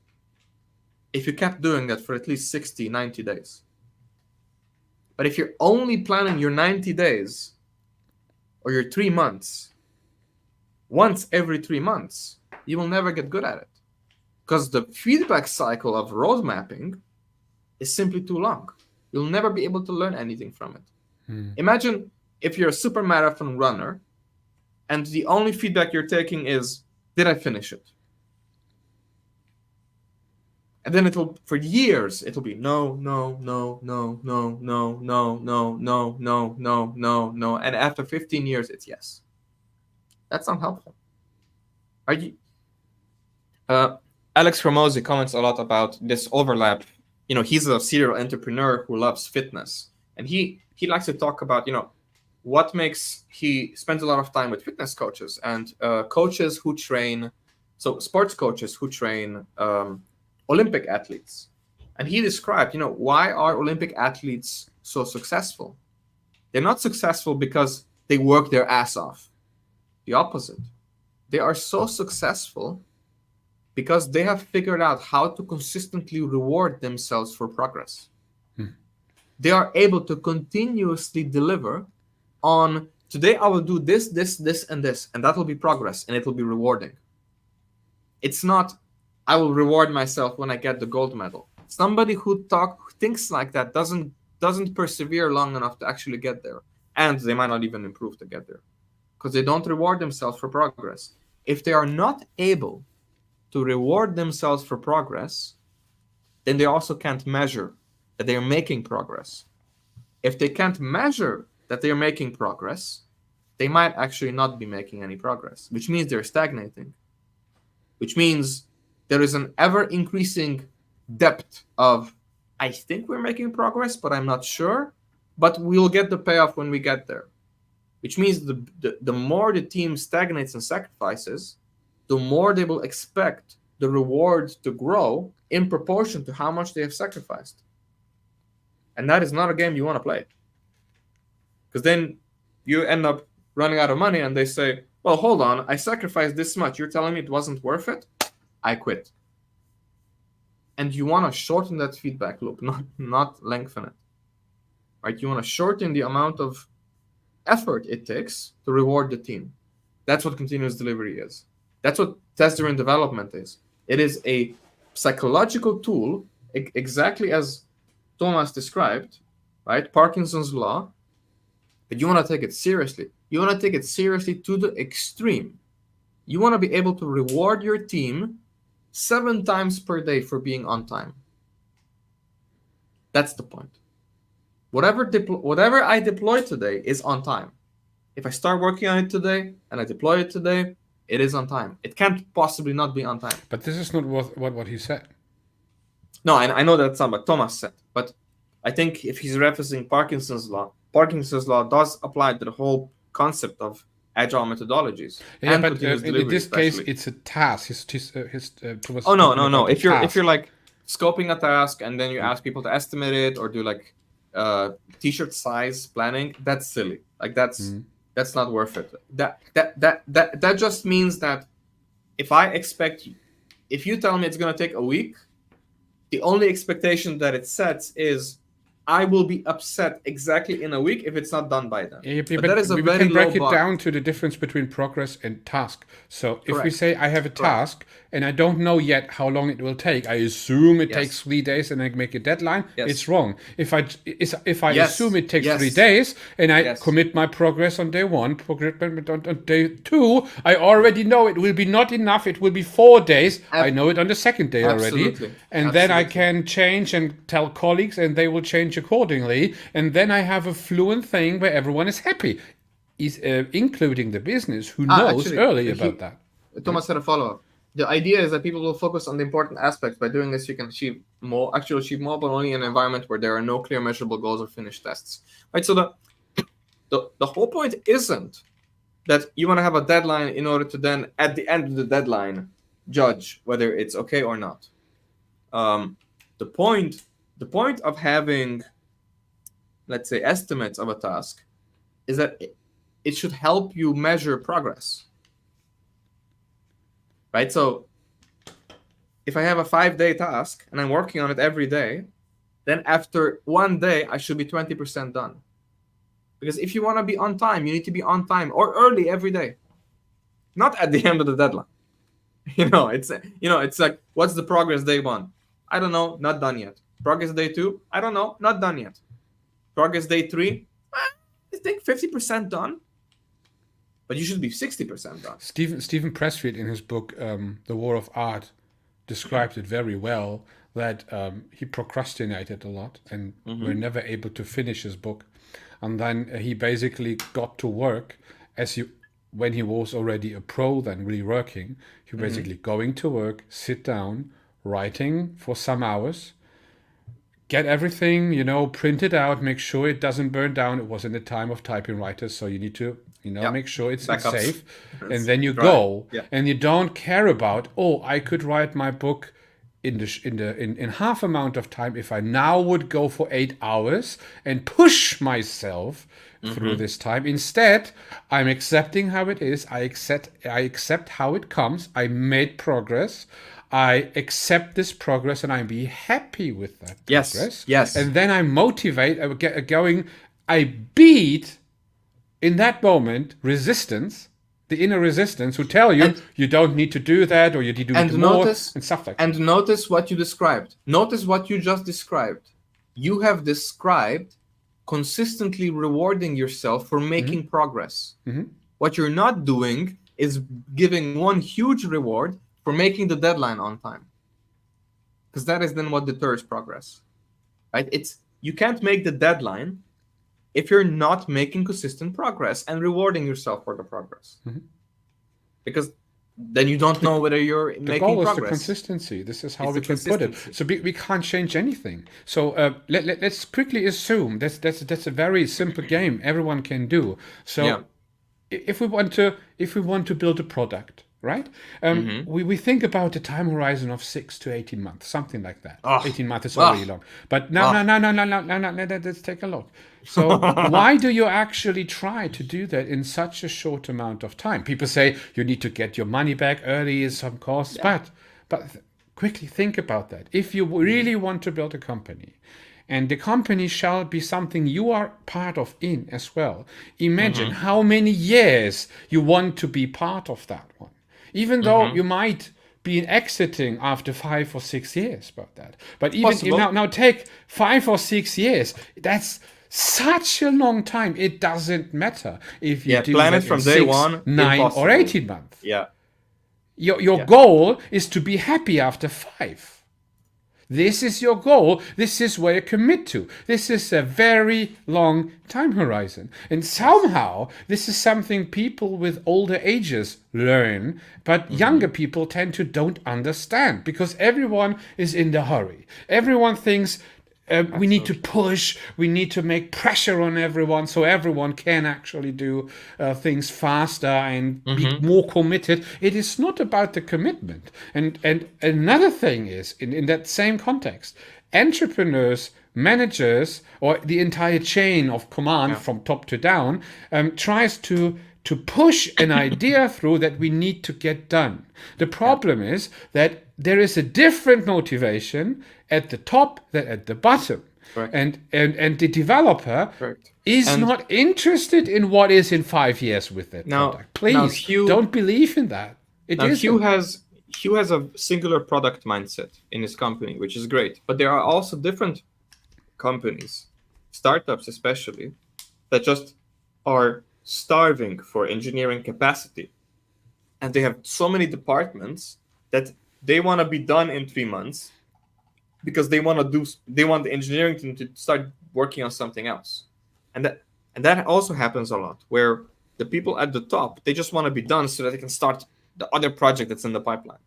if you kept doing that for at least 60, 90 days. But if you're only planning your 90 days or your 3 months once every 3 months, you will never get good at it. Because the feedback cycle of road mapping is simply too long. You'll never be able to learn anything from it. Imagine if you're a super marathon runner and the only feedback you're taking is, did I finish it? And then for years, it'll be no. And after 15 years, it's yes. That's not helpful. Alex Ramosi comments a lot about this overlap. You know, he's a serial entrepreneur who loves fitness. And he likes to talk about, he spends a lot of time with fitness coaches and coaches who train, so sports coaches who train Olympic athletes. And he described, why are Olympic athletes so successful? They're not successful because they work their ass off. The opposite. They are so successful because they have figured out how to consistently reward themselves for progress. They are able to continuously deliver on, today I will do this, and this, and that will be progress, and it will be rewarding. It's not, I will reward myself when I get the gold medal. Somebody who thinks like that doesn't persevere long enough to actually get there, and they might not even improve to get there, because they don't reward themselves for progress. If they are not able to reward themselves for progress, then they also can't measure that they are making progress. If they can't measure that they are making progress, they might actually not be making any progress, which means they're stagnating, which means there is an ever-increasing depth of, I think we're making progress, but I'm not sure, but we'll get the payoff when we get there. Which means the more the team stagnates and sacrifices, the more they will expect the reward to grow in proportion to how much they have sacrificed. And that is not a game you want to play. Because then you end up running out of money and they say, well, hold on, I sacrificed this much. You're telling me it wasn't worth it? I quit. And you want to shorten that feedback loop, not lengthen it. Right? You want to shorten the amount of effort it takes to reward the team. That's what continuous delivery is. That's what test-driven development is. It is a psychological tool, exactly as Thomas described, right? Parkinson's law. But you want to take it seriously. You want to take it seriously to the extreme. You want to be able to reward your team 7 times per day for being on time. That's the point. Whatever I deploy today is on time. If I start working on it today and I deploy it today, it is on time. It can't possibly not be on time. But this is not what he said. No, I know that's not what Thomas said. But I think if he's referencing Parkinson's law does apply to the whole concept of agile methodologies. Yeah, but in this case, it's a task. No. If you're like scoping a task and then you ask people to estimate it or do like t-shirt size planning, that's silly. Like that's That's not worth it. That just means that if you tell me it's going to take a week, the only expectation that it sets is I will be upset exactly in a week if it's not done by then. Yeah, but that is a we very can break low it bar. down to the difference between progress and task. So if we Correct. say I have a task and I don't know yet how long it will take, I assume it Yes. takes 3 days and I make a deadline. Yes. It's wrong. If I Yes. assume it takes Yes. 3 days and I Yes. commit my progress on day 1, progress on day 2, I already know it will be not enough. It will be 4 days. I know it on the second day already, Absolutely. and then I Absolutely. can change and tell colleagues, and they will change accordingly. And then I have a fluent thing where everyone is happy, including the business who knows actually, early about that. Thomas had a follow-up. The idea is that people will focus on the important aspects. By doing this, you can achieve more, but only in an environment where there are no clear measurable goals or finished tests. Right. So the whole point isn't that you want to have a deadline in order to then, at the end of the deadline, judge whether it's okay or not. The point of having, let's say, estimates of a task is that it should help you measure progress. Right? So if I have a 5-day task and I'm working on it every day, then after 1 day, I should be 20% done. Because if you want to be on time, you need to be on time or early every day, not at the end of the deadline. It's like, what's the progress day 1? I don't know, not done yet. Progress day 2, I don't know, not done yet. Progress day 3, I think 50% done, but you should be 60% done. Stephen Pressfield, in his book The War of Art, described it very well, that he procrastinated a lot and were never able to finish his book. And then he basically got to work when he was already a pro, then really working. He basically going to work, sit down, writing for some hours, get everything, print it out, make sure it doesn't burn down. It was in the time of typing writers, so you need to, make sure it's safe. And then you go, and you don't care about, I could write my book in half amount of time if I now would go for 8 hours and push myself through this time. Instead, I'm accepting how it is. I accept how it comes. I made progress. I accept this progress and I be happy with that progress. Yes. And then I motivate, I beat in that moment resistance, the inner resistance who tell you you don't need to do that or you need to do more and stuff like that. And notice what you described. Notice what you just described. You have described consistently rewarding yourself for making progress. What you're not doing is giving one huge reward for making the deadline on time, because that is then what deters progress, right? You can't make the deadline if you're not making consistent progress and rewarding yourself for the progress, because then you don't know whether you're making progress. The goal is the consistency. This is how we can put it. So we can't change anything. So let's quickly assume that's a very simple game everyone can do. So if we want to build a product, right? We think about a time horizon of 6 to 18 months, something like that. 18 months is already long. But no, let's take a look. So why do you actually try to do that in such a short amount of time? People say you need to get your money back early, some costs, but quickly think about that. If you really want to build a company, and the company shall be something you are part of in as well, imagine how many years you want to be part of that one. Even though you might be exiting after 5 or 6 years about that. But even now take 5 or 6 years, that's such a long time. It doesn't matter if you do plan that it from in day 6, 1, 9 impossible. or 18 months. Yeah. Your goal is to be happy after 5. This is your goal. This is where you commit to. This is a very long time horizon. And somehow, this is something people with older ages learn, but younger people tend to don't understand because everyone is in the hurry. Everyone thinks we need to push, we need to make pressure on everyone so everyone can actually do things faster and be more committed. It is not about the commitment. And another thing is, in that same context, entrepreneurs managers or the entire chain of command from top to down tries to push an idea through that we need to get done. The problem is that there is a different motivation at the top than at the bottom. Correct. And the developer Correct. is And- not interested in what is in 5 years with that product. Please Hugh- don't believe in that. It Now, isn't. Hugh has a singular product mindset in his company, which is great. But there are also different companies, startups especially, that just are starving for engineering capacity. And they have so many departments that they want to be done in 3 months because they want the engineering team to start working on something else. And that also happens a lot, where the people at the top, they just want to be done so that they can start the other project that's in the pipeline.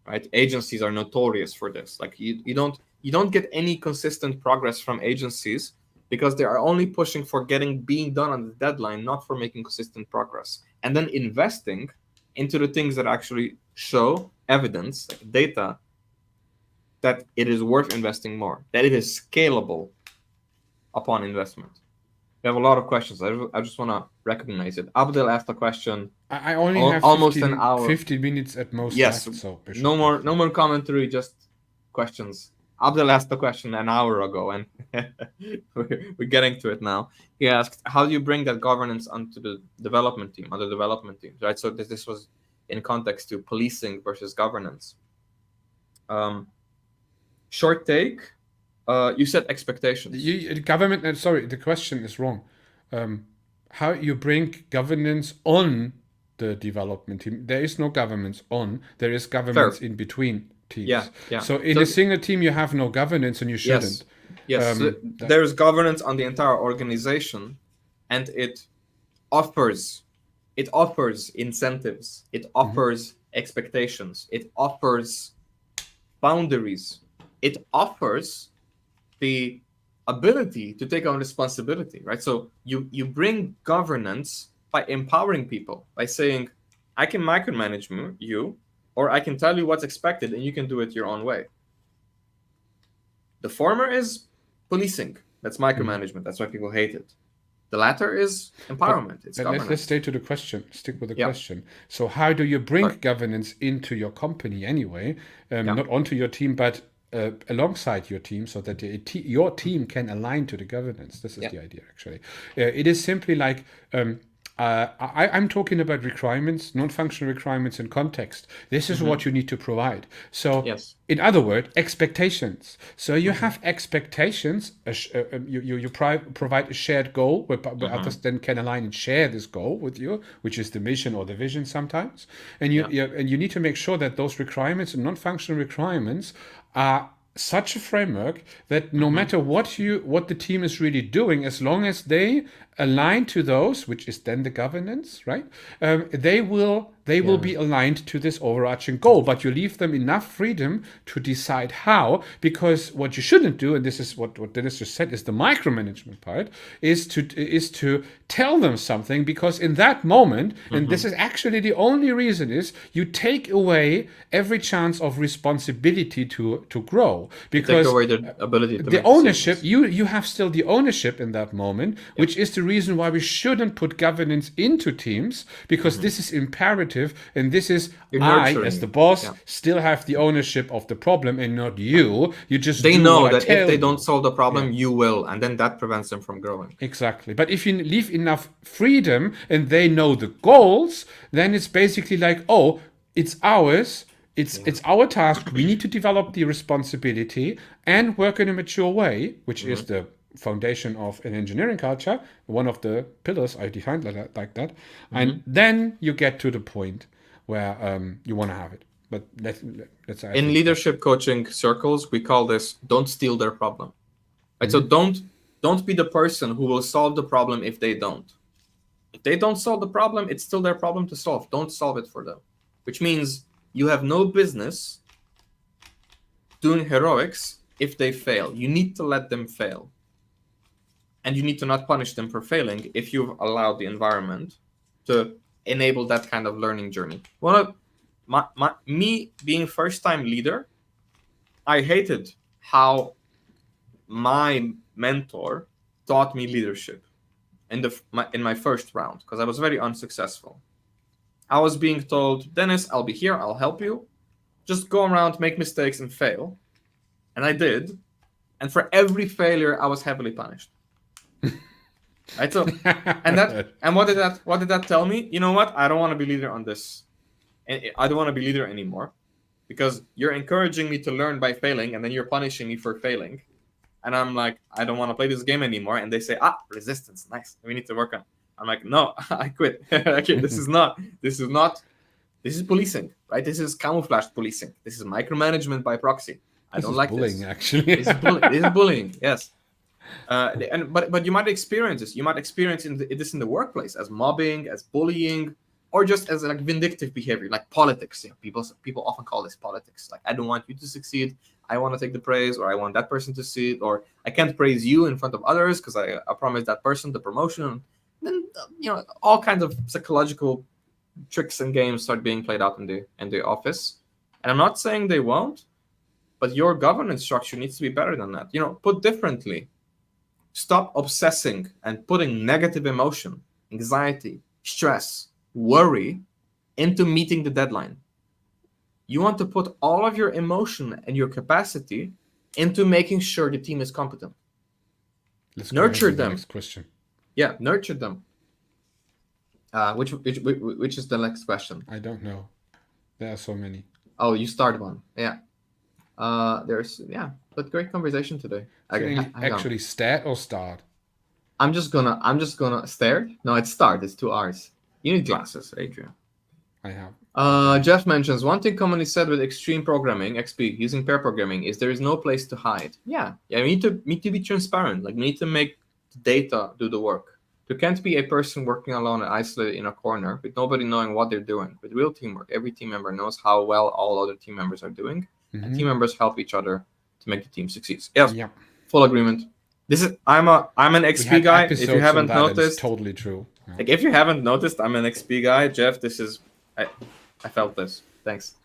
Right? Agencies are notorious for this. Like you don't get any consistent progress from agencies because they are only pushing for being done on the deadline, not for making consistent progress. And then investing into the things that actually show evidence, like data, that it is worth investing more, that it is scalable upon investment. We have a lot of questions. I just want to recognize it. Abdel asked a question. I only have almost 15, an hour. 50 minutes at most Yes. left. So No more commentary, just questions. Abdel asked the question an hour ago, and we're getting to it now. He asked, how do you bring that governance onto the development team, other development teams, right? So this was in context to policing versus governance. Short take, you set expectations. The question is wrong. How you bring governance on the development team? There is no governance on. There is governance in between teams. Yeah. So in a single team, you have no governance, and you shouldn't. Yes. There is governance on the entire organization, and it offers incentives. It offers expectations. It offers boundaries. It offers the ability to take on responsibility, right? So you bring governance by empowering people, by saying, I can micromanage you, or I can tell you what's expected and you can do it your own way. The former is policing. That's micromanagement. That's why people hate it. The latter is empowerment. It's governance. Let's stay to the question. Stick with the question. So how do you bring governance into your company anyway? Not onto your team, but alongside your team, so that your team can align to the governance. This is the idea, actually. It is simply like I'm talking about requirements, non-functional requirements in context. This is what you need to provide. So, in other words, expectations. So you have expectations. You provide a shared goal where others then can align and share this goal with you, which is the mission or the vision sometimes. And you need to make sure that those requirements and non-functional requirements are such a framework that no matter what the team is really doing, as long as they align to those, which is then the governance, right? They will be aligned to this overarching goal, but you leave them enough freedom to decide how, because what you shouldn't do, and this is what Dennis just said, is the micromanagement part, is to tell them something, because in that moment, and this is actually the only reason, is you take away every chance of responsibility to grow, because take away the ability to the make ownership, decisions. you have still the ownership in that moment, which is the reason why we shouldn't put governance into teams, because this is imperative, and this is I, as the boss, still have the ownership of the problem and not you. You just they do know what I that tell if they you. don't solve the problem, you will, and then that prevents them from growing. Exactly. But if you leave enough freedom and they know the goals, then it's basically like, oh, it's ours. It's our task. We need to develop the responsibility and work in a mature way, which is the foundation of an engineering culture, one of the pillars I defined like that. And then you get to the point where you want to have it. But let's in leadership coaching circles, we call this "don't steal their problem." Right? So don't be the person who will solve the problem if they don't. If they don't solve the problem, it's still their problem to solve. Don't solve it for them. Which means you have no business doing heroics if they fail. You need to let them fail. And you need to not punish them for failing if you've allowed the environment to enable that kind of learning journey. Me being first-time leader, I hated how my mentor taught me leadership in my first round because I was very unsuccessful. I was being told, Dennis, I'll be here, I'll help you. Just go around, make mistakes, and fail. And I did. And for every failure, I was heavily punished. Right? So, and what did that tell me? You know what? I don't want to be leader on this. I don't want to be leader anymore because you're encouraging me to learn by failing, and then you're punishing me for failing. And I'm like, I don't want to play this game anymore. And they say, resistance, nice. We need to work on. I'm like, no, I quit. Okay, this is policing, right? This is camouflaged policing. This is micromanagement by proxy. I don't like bullying, this. Actually. This is bullying. Yes. But you might experience this. You might experience this in the workplace as mobbing, as bullying, or just as like vindictive behavior, like politics. You know, people often call this politics. Like, I don't want you to succeed. I want to take the praise, or I want that person to see it, or I can't praise you in front of others because I promised that person the promotion. Then all kinds of psychological tricks and games start being played out in the office. And I'm not saying they won't, but your governance structure needs to be better than that. Put differently, stop obsessing and putting negative emotion, anxiety, stress, worry into meeting the deadline. You want to put all of your emotion and your capacity into making sure the team is competent. Let's nurture them. Next question. Yeah, nurture them. Which is the next question? I don't know. There are so many. Oh, you start one. Yeah. But great conversation today. Actually, stat or start? I'm just gonna stare. No, it's start. It's 2 R's. You need glasses, Adrian. I have. Jeff mentions one thing commonly said with extreme programming, XP, using pair programming is there is no place to hide. Yeah. We need to be transparent. Like, we need to make the data do the work. There can't be a person working alone and isolated in a corner with nobody knowing what they're doing. With real teamwork, every team member knows how well all other team members are doing, and team members help each other to make the team succeed. Yes, yeah. Full agreement. I'm an XP guy. If you haven't noticed, it's totally true. Yeah. Like, if you haven't noticed, I'm an XP guy. Jeff, I felt this. Thanks.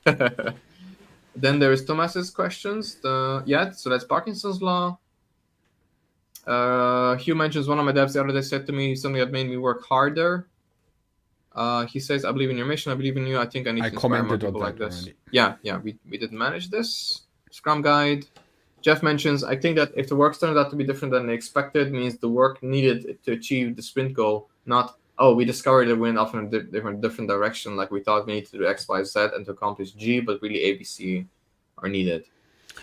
Then there is Thomas's questions. So that's Parkinson's law. Hugh mentions one of my devs the other day said to me something that made me work harder. He says, I believe in your mission. I believe in you. I think I need to inspire more people like this. Already. We did manage this. Scrum guide. Jeff mentions, I think that if the work turned out to be different than they expected, means the work needed to achieve the sprint goal, not, we discovered that we went off in a different direction, like we thought we needed to do X, Y, Z and to accomplish G, but really A, B, C are needed.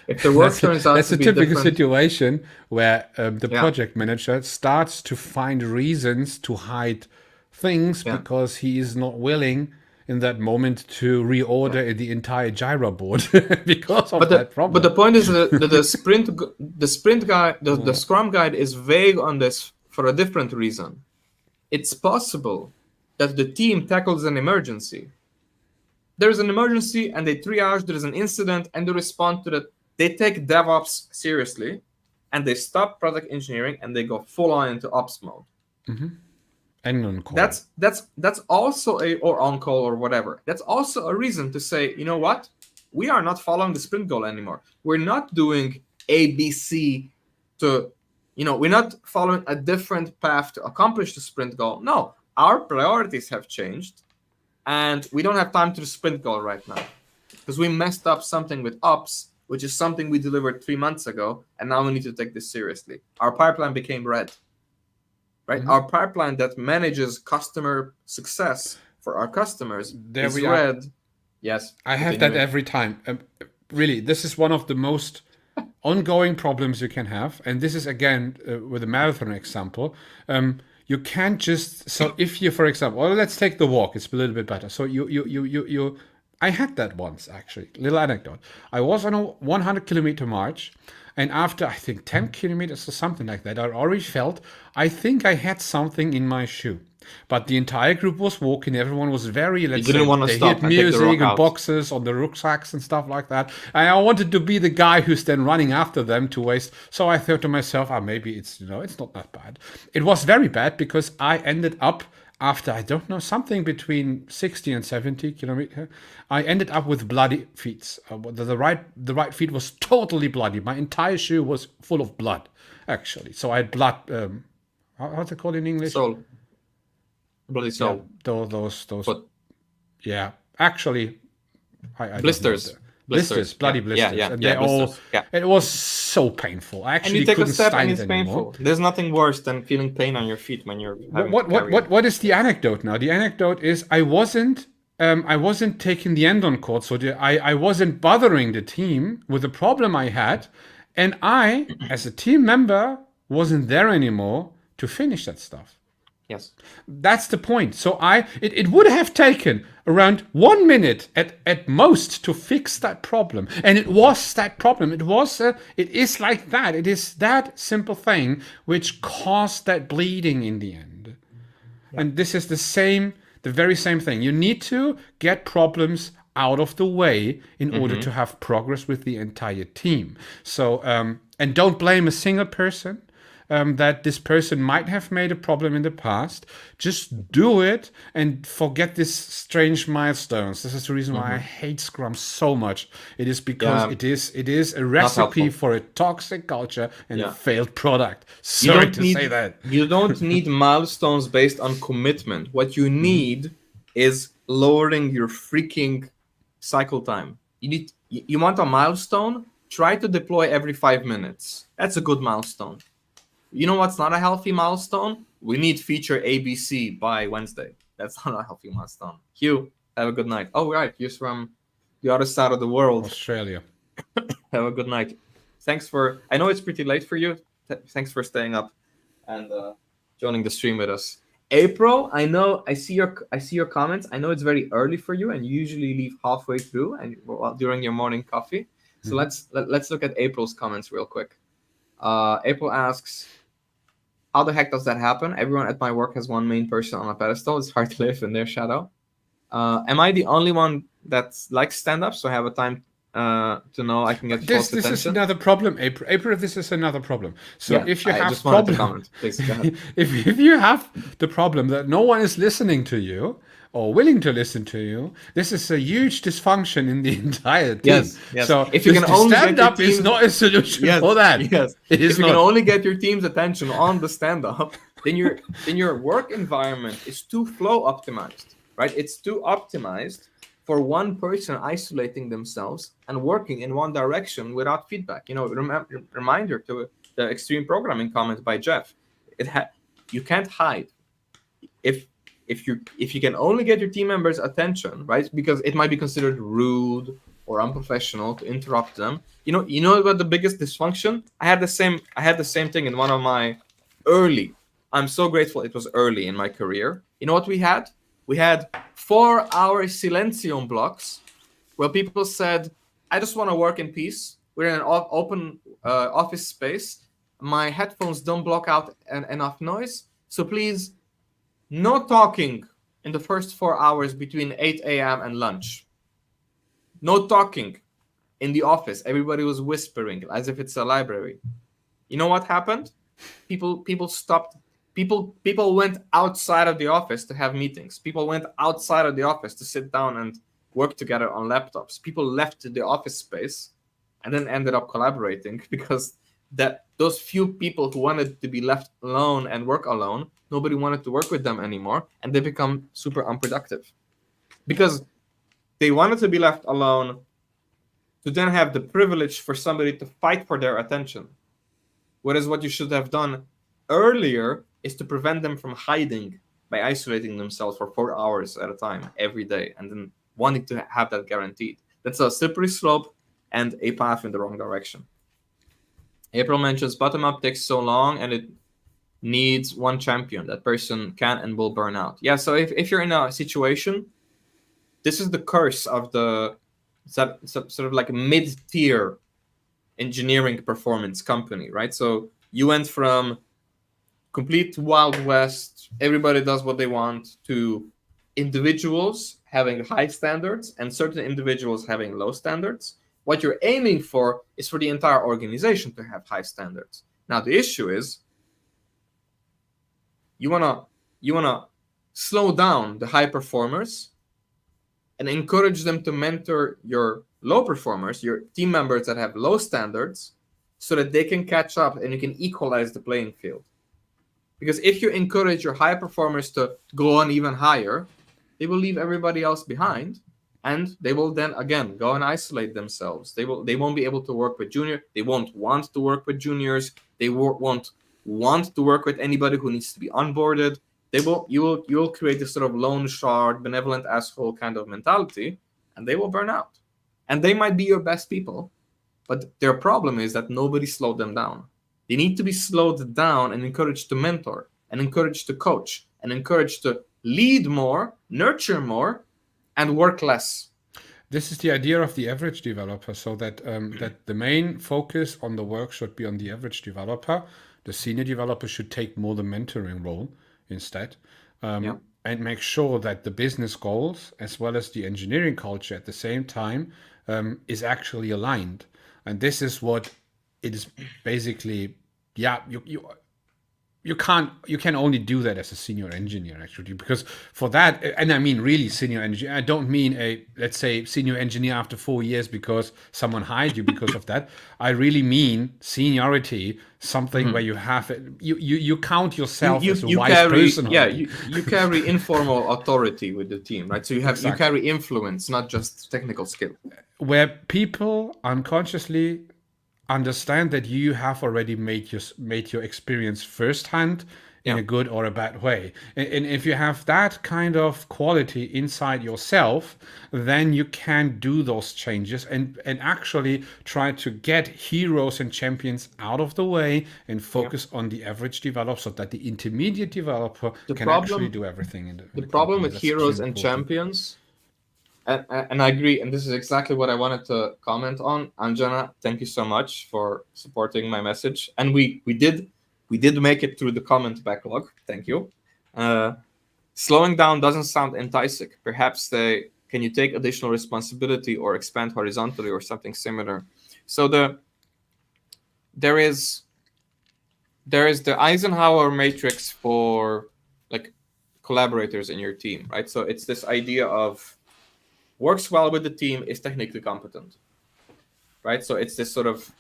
If the work turns out to be different... That's a typical situation where the project manager starts to find reasons to hide things because he is not willing in that moment to reorder the entire Jira board because of that problem. But the point is that the sprint guide, the Scrum guide is vague on this for a different reason. It's possible that the team tackles an emergency. There's an emergency and they triage, there's an incident, and they respond to that. They take DevOps seriously and they stop product engineering and they go full on into ops mode. Mm-hmm. And on call. That's also or on call or whatever. That's also a reason to say, you know what? We are not following the sprint goal anymore. We're not doing A, B, C we're not following a different path to accomplish the sprint goal. No, our priorities have changed and we don't have time to the sprint goal right now because we messed up something with ops, which is something we delivered 3 months ago. And now we need to take this seriously. Our pipeline became red. Right? Mm-hmm. Our pipeline that manages customer success for our customers is red. Yes. I have that every time. Really, this is one of the most ongoing problems you can have. And this is, again, with a marathon example. You can't just... So if you, for example... Well, let's take the walk. It's a little bit better. So you I had that once, actually. Little anecdote. I was on a 100-kilometer march. And after, I think, 10 kilometers or something like that, I already felt, I think I had something in my shoe. But the entire group was walking. Everyone was very, they hit music and boxes on the rucksacks and stuff like that. And I wanted to be the guy who's then running after them to waste. So I thought to myself, maybe it's, it's not that bad. It was very bad because I ended up after, I don't know, something between 60 and 70 kilometers, I ended up with bloody feet. The right feet was totally bloody. My entire shoe was full of blood, actually. So I had blood. How's it called in English? Soul. Bloody soul. Yeah, those. Foot. Yeah, actually, I don't know. Blisters. Blisters, bloody blisters. Yeah, and yeah, they all. blisters. Yeah. It was so painful. I And actually you take a couldn't step stand and it's it anymore. painful. There's nothing worse than feeling pain on your feet when you're having to carry it. What is the anecdote now? The anecdote is I wasn't taking the end on court, so I wasn't bothering the team with the problem I had, and I, as a team member, wasn't there anymore to finish that stuff. Yes. That's the point. So it would have taken around 1 minute at most to fix that problem, and it was that problem. It is like that. It is that simple thing which caused that bleeding in the end. Yeah. And this is the very same thing. You need to get problems out of the way in order to have progress with the entire team. So and don't blame a single person. That this person might have made a problem in the past. Just do it and forget these strange milestones. This is the reason why I hate Scrum so much. It is because it is a recipe for a toxic culture and a failed product. Sorry to say that. You don't need milestones based on commitment. What you need is lowering your freaking cycle time. You want a milestone? Try to deploy every 5 minutes. That's a good milestone. You know what's not a healthy milestone? We need feature ABC by Wednesday. That's not a healthy milestone. Hugh, have a good night. Oh, right. You're from the other side of the world. Australia. Have a good night. I know it's pretty late for you. Thanks for staying up and joining the stream with us. April, I see your comments. I know it's very early for you and you usually leave halfway through and during your morning coffee. So let's look at April's comments real quick. April asks, how the heck does that happen? Everyone at my work has one main person on a pedestal. It's hard to live in their shadow. Am I the only one that likes stand-up? So I have a time to know I can get false attention. This is another problem, April. This is another problem. So if you have Please, go ahead. if you have the problem that no one is listening to you or willing to listen to you, this is a huge dysfunction in the entire team. Yes. So if you can only stand up is not a solution for that. Yes. It is if you can only get your team's attention on the stand-up, then your work environment is too flow optimized, right? It's too optimized for one person isolating themselves and working in one direction without feedback. Reminder to the extreme programming comment by Jeff. You can't hide. If you can only get your team members' attention, right? Because it might be considered rude or unprofessional to interrupt them. You know what the biggest dysfunction? I had the same thing in one of my early. I'm so grateful it was early in my career. You know what we had? We had 4-hour silencium blocks where people said, I just want to work in peace. We're in an open office space. My headphones don't block out enough noise. So please, no talking in the first 4 hours between 8 a.m. and lunch. No talking in the office. Everybody was whispering as if it's a library. You know what happened? People stopped. People went outside of the office to have meetings. People went outside of the office to sit down and work together on laptops. People left the office space and then ended up collaborating because those few people who wanted to be left alone and work alone, nobody wanted to work with them anymore, and they become super unproductive because they wanted to be left alone to then have the privilege for somebody to fight for their attention. Whereas what you should have done earlier is to prevent them from hiding by isolating themselves for 4 hours at a time every day and then wanting to have that guaranteed. That's a slippery slope and a path in the wrong direction. April mentions bottom-up takes so long and it needs one champion. That person can and will burn out. Yeah, so if you're in a situation, this is the curse of the sort of like a mid-tier engineering performance company, right? So you went from complete Wild West, everybody does what they want, to individuals having high standards and certain individuals having low standards. What you're aiming for is for the entire organization to have high standards. Now the issue is you wanna slow down the high performers and encourage them to mentor your low performers, your team members that have low standards, so that they can catch up and you can equalize the playing field. Because if you encourage your high performers to go on even higher, they will leave everybody else behind, and they will then again go and isolate themselves. They won't be able to work with junior. They won't want to work with juniors. They won't want to work with anybody who needs to be onboarded. You will create this sort of lone shard, benevolent asshole kind of mentality, and they will burn out. And they might be your best people, but their problem is that nobody slowed them down. They need to be slowed down and encouraged to mentor, and encouraged to coach, and encouraged to lead more, nurture more, and work less. This is the idea of the average developer, so that that the main focus on the work should be on the average developer. The senior developer should take more the mentoring role instead, and make sure that the business goals as well as the engineering culture at the same time is actually aligned. And this is what it is basically. Yeah, you can only do that as a senior engineer, actually, because for that, and I mean really senior engineer, I don't mean a, let's say, senior engineer after 4 years because someone hired you because of that. I really mean seniority, something where you have you count yourself as a wise person. Yeah, you carry informal authority with the team, right? So you carry influence, not just technical skill. Where people unconsciously understand that you have already made your experience firsthand in a good or a bad way. And if you have that kind of quality inside yourself, then you can do those changes and actually try to get heroes and champions out of the way and focus on the average developer, so that the intermediate developer can actually do everything. The problem with heroes and champions, and I agree, and this is exactly what I wanted to comment on. Anjana, thank you so much for supporting my message. And we did make it through the comment backlog. Thank you. Slowing down doesn't sound enticing. Perhaps can you take additional responsibility or expand horizontally or something similar? So there is the Eisenhower matrix for like collaborators in your team, right? So it's this idea of works well with the team, is technically competent, right? So it's this sort of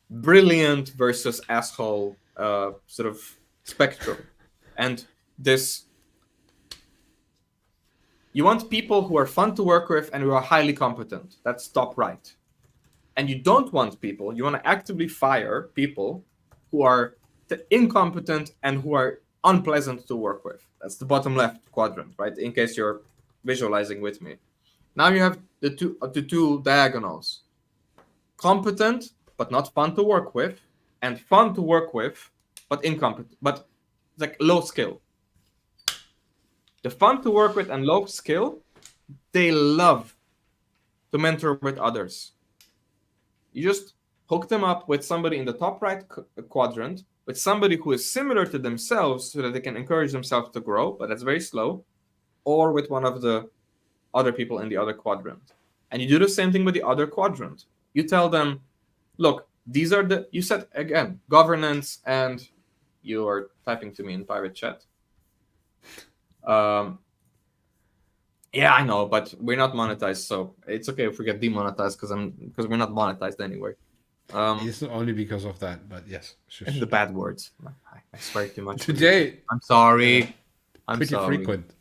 brilliant versus asshole sort of spectrum. And you want people who are fun to work with and who are highly competent. That's top right. And you don't want people, you want to actively fire people who are incompetent and who are unpleasant to work with. That's the bottom left quadrant, right? In case you're visualizing with me. Now you have the two diagonals. Competent, but not fun to work with, and fun to work with, but incompetent, but like low skill. The fun to work with and low skill, they love to mentor with others. You just hook them up with somebody in the top right quadrant, with somebody who is similar to themselves so that they can encourage themselves to grow, but that's very slow, or with one of the other people in the other quadrant. And you do the same thing with the other quadrant. You tell them, look, these are you said again, governance, and you are typing to me in private chat. Yeah, I know, but we're not monetized, so it's okay if we get demonetized because we're not monetized anyway. It's only because of that, but yes. And the bad words. I swear too much. Today. I'm sorry. I'm pretty sorry. frequent.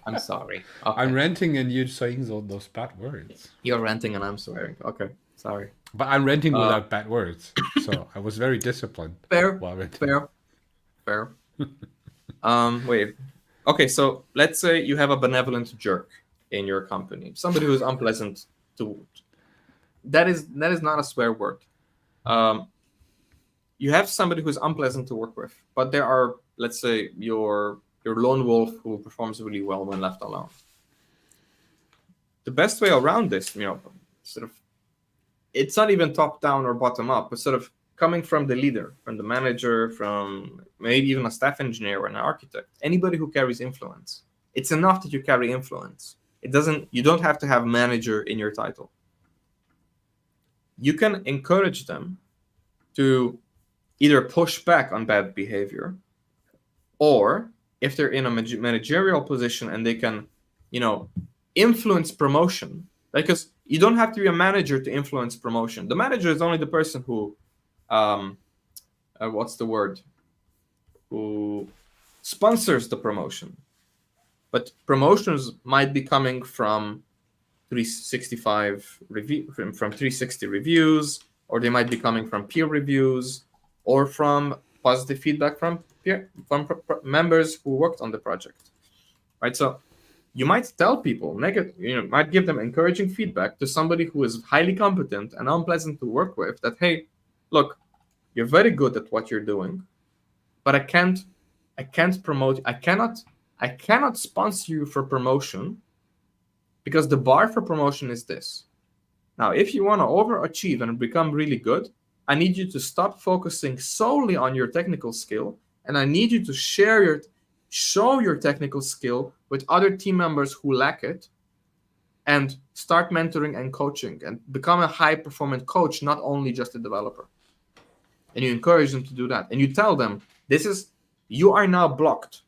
I'm sorry. Okay. I'm ranting and you're saying those bad words. You're ranting and I'm swearing. Okay, sorry. But I'm ranting without bad words, so I was very disciplined. Fair. Wait. Okay, so let's say you have a benevolent jerk in your company, somebody who's unpleasant to. That is not a swear word. You have somebody who's unpleasant to work with, but there are, let's say, your lone wolf who performs really well when left alone. The best way around this, sort of, it's not even top down or bottom up, but sort of coming from the leader, from the manager, from maybe even a staff engineer or an architect, anybody who carries influence. It's enough that you carry influence. You don't have to have manager in your title. You can encourage them to either push back on bad behavior or if they're in a managerial position and they can, influence promotion, because you don't have to be a manager to influence promotion. The manager is only the person who, what's the word? Who sponsors the promotion. But promotions might be coming from 365 review, from 360 reviews, or they might be coming from peer reviews, or from positive feedback from members who worked on the project, right? So you might tell people might give them encouraging feedback to somebody who is highly competent and unpleasant to work with, that, hey, look, you're very good at what you're doing, but I can't promote, I cannot sponsor you for promotion because the bar for promotion is this. Now, if you want to overachieve and become really good, I need you to stop focusing solely on your technical skill, and I need you to show your technical skill with other team members who lack it, and start mentoring and coaching and become a high-performance coach, not only just a developer. And you encourage them to do that. And you tell them, you are now blocked.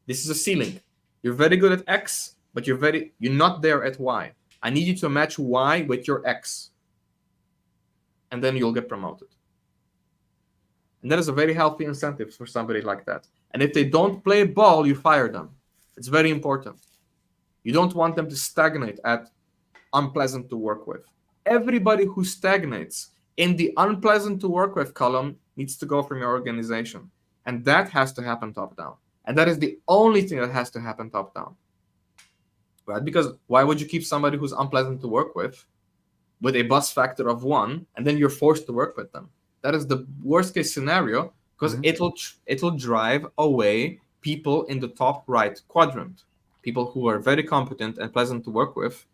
This is a ceiling. You're very good at X, but you're not there at Y. I need you to match Y with your X. And then you'll get promoted. And that is a very healthy incentive for somebody like that. And if they don't play ball, you fire them. It's very important. You don't want them to stagnate at unpleasant to work with. Everybody who stagnates in the unpleasant to work with column needs to go from your organization. And that has to happen top down. And that is the only thing that has to happen top down. Right? Because why would you keep somebody who's unpleasant to work with a buzz factor of 1, and then you're forced to work with them? That is the worst case scenario, because it'll drive away people in the top right quadrant. People who are very competent and pleasant to work with,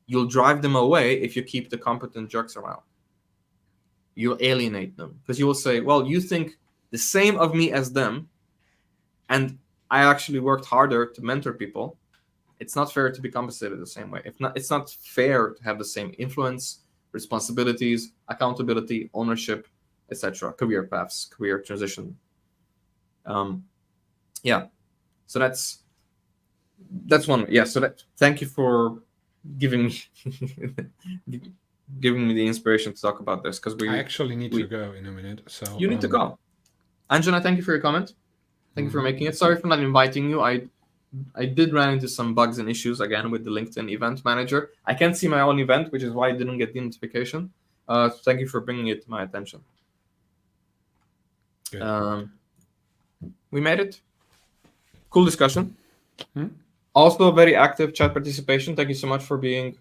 you'll drive them away if you keep the competent jerks around. You'll alienate them because you will say, well, you think the same of me as them, and I actually worked harder to mentor people. It's not fair to be compensated the same way. It's not fair to have the same influence, responsibilities, accountability, ownership, etc., career paths, career transition. So that's one. Yeah. So thank you for giving me the inspiration to talk about this, because I actually need to go in a minute. So you need to go. Anjana, thank you for your comment. Thank you for making it. Sorry for not inviting you. I did run into some bugs and issues again with the LinkedIn event manager. I can't see my own event, which is why I didn't get the notification. Thank you for bringing it to my attention. Good. We made it. Cool discussion. Also, very active chat participation. Thank you so much for being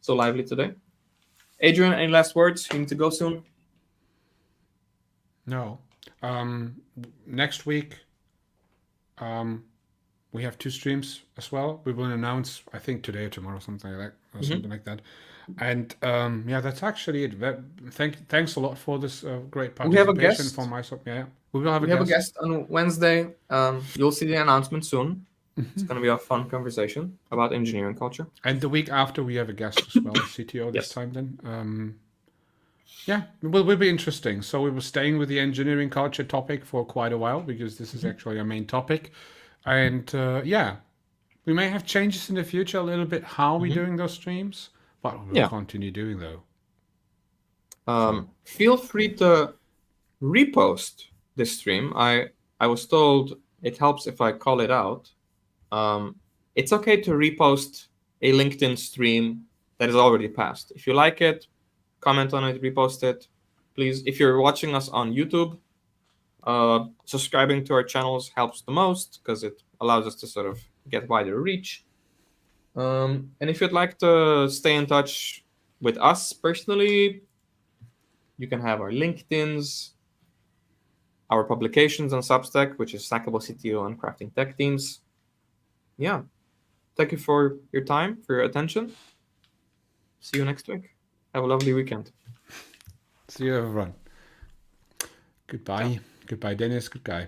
so lively today. Adrian, any last words? You need to go soon. No. Next week, we have 2 streams as well. We will announce, I think, today or tomorrow, something like that, or something like that. And that's actually it. Thanks a lot for this great participation. We have a guest from myself. Yeah, we will have a guest on Wednesday. You'll see the announcement soon. It's going to be a fun conversation about engineering culture. And the week after, we have a guest as well, CTO this time then. It will be interesting. So we were staying with the engineering culture topic for quite a while, because this is actually our main topic. And we may have changes in the future a little bit how we're doing those streams, but we will continue doing though. Feel free to repost this stream. I was told it helps if I call it out. It's okay to repost a LinkedIn stream that is already passed. If you like it, comment on it, repost it. Please, if you're watching us on YouTube, subscribing to our channels helps the most, because it allows us to sort of get wider reach. And if you'd like to stay in touch with us personally, you can have our LinkedIns, our publications on Substack, which is Snackable CTO and Crafting Tech Teams. Yeah. Thank you for your time, for your attention. See you next week. Have a lovely weekend. See you, everyone. Goodbye. Goodbye, Dennis. Good guy.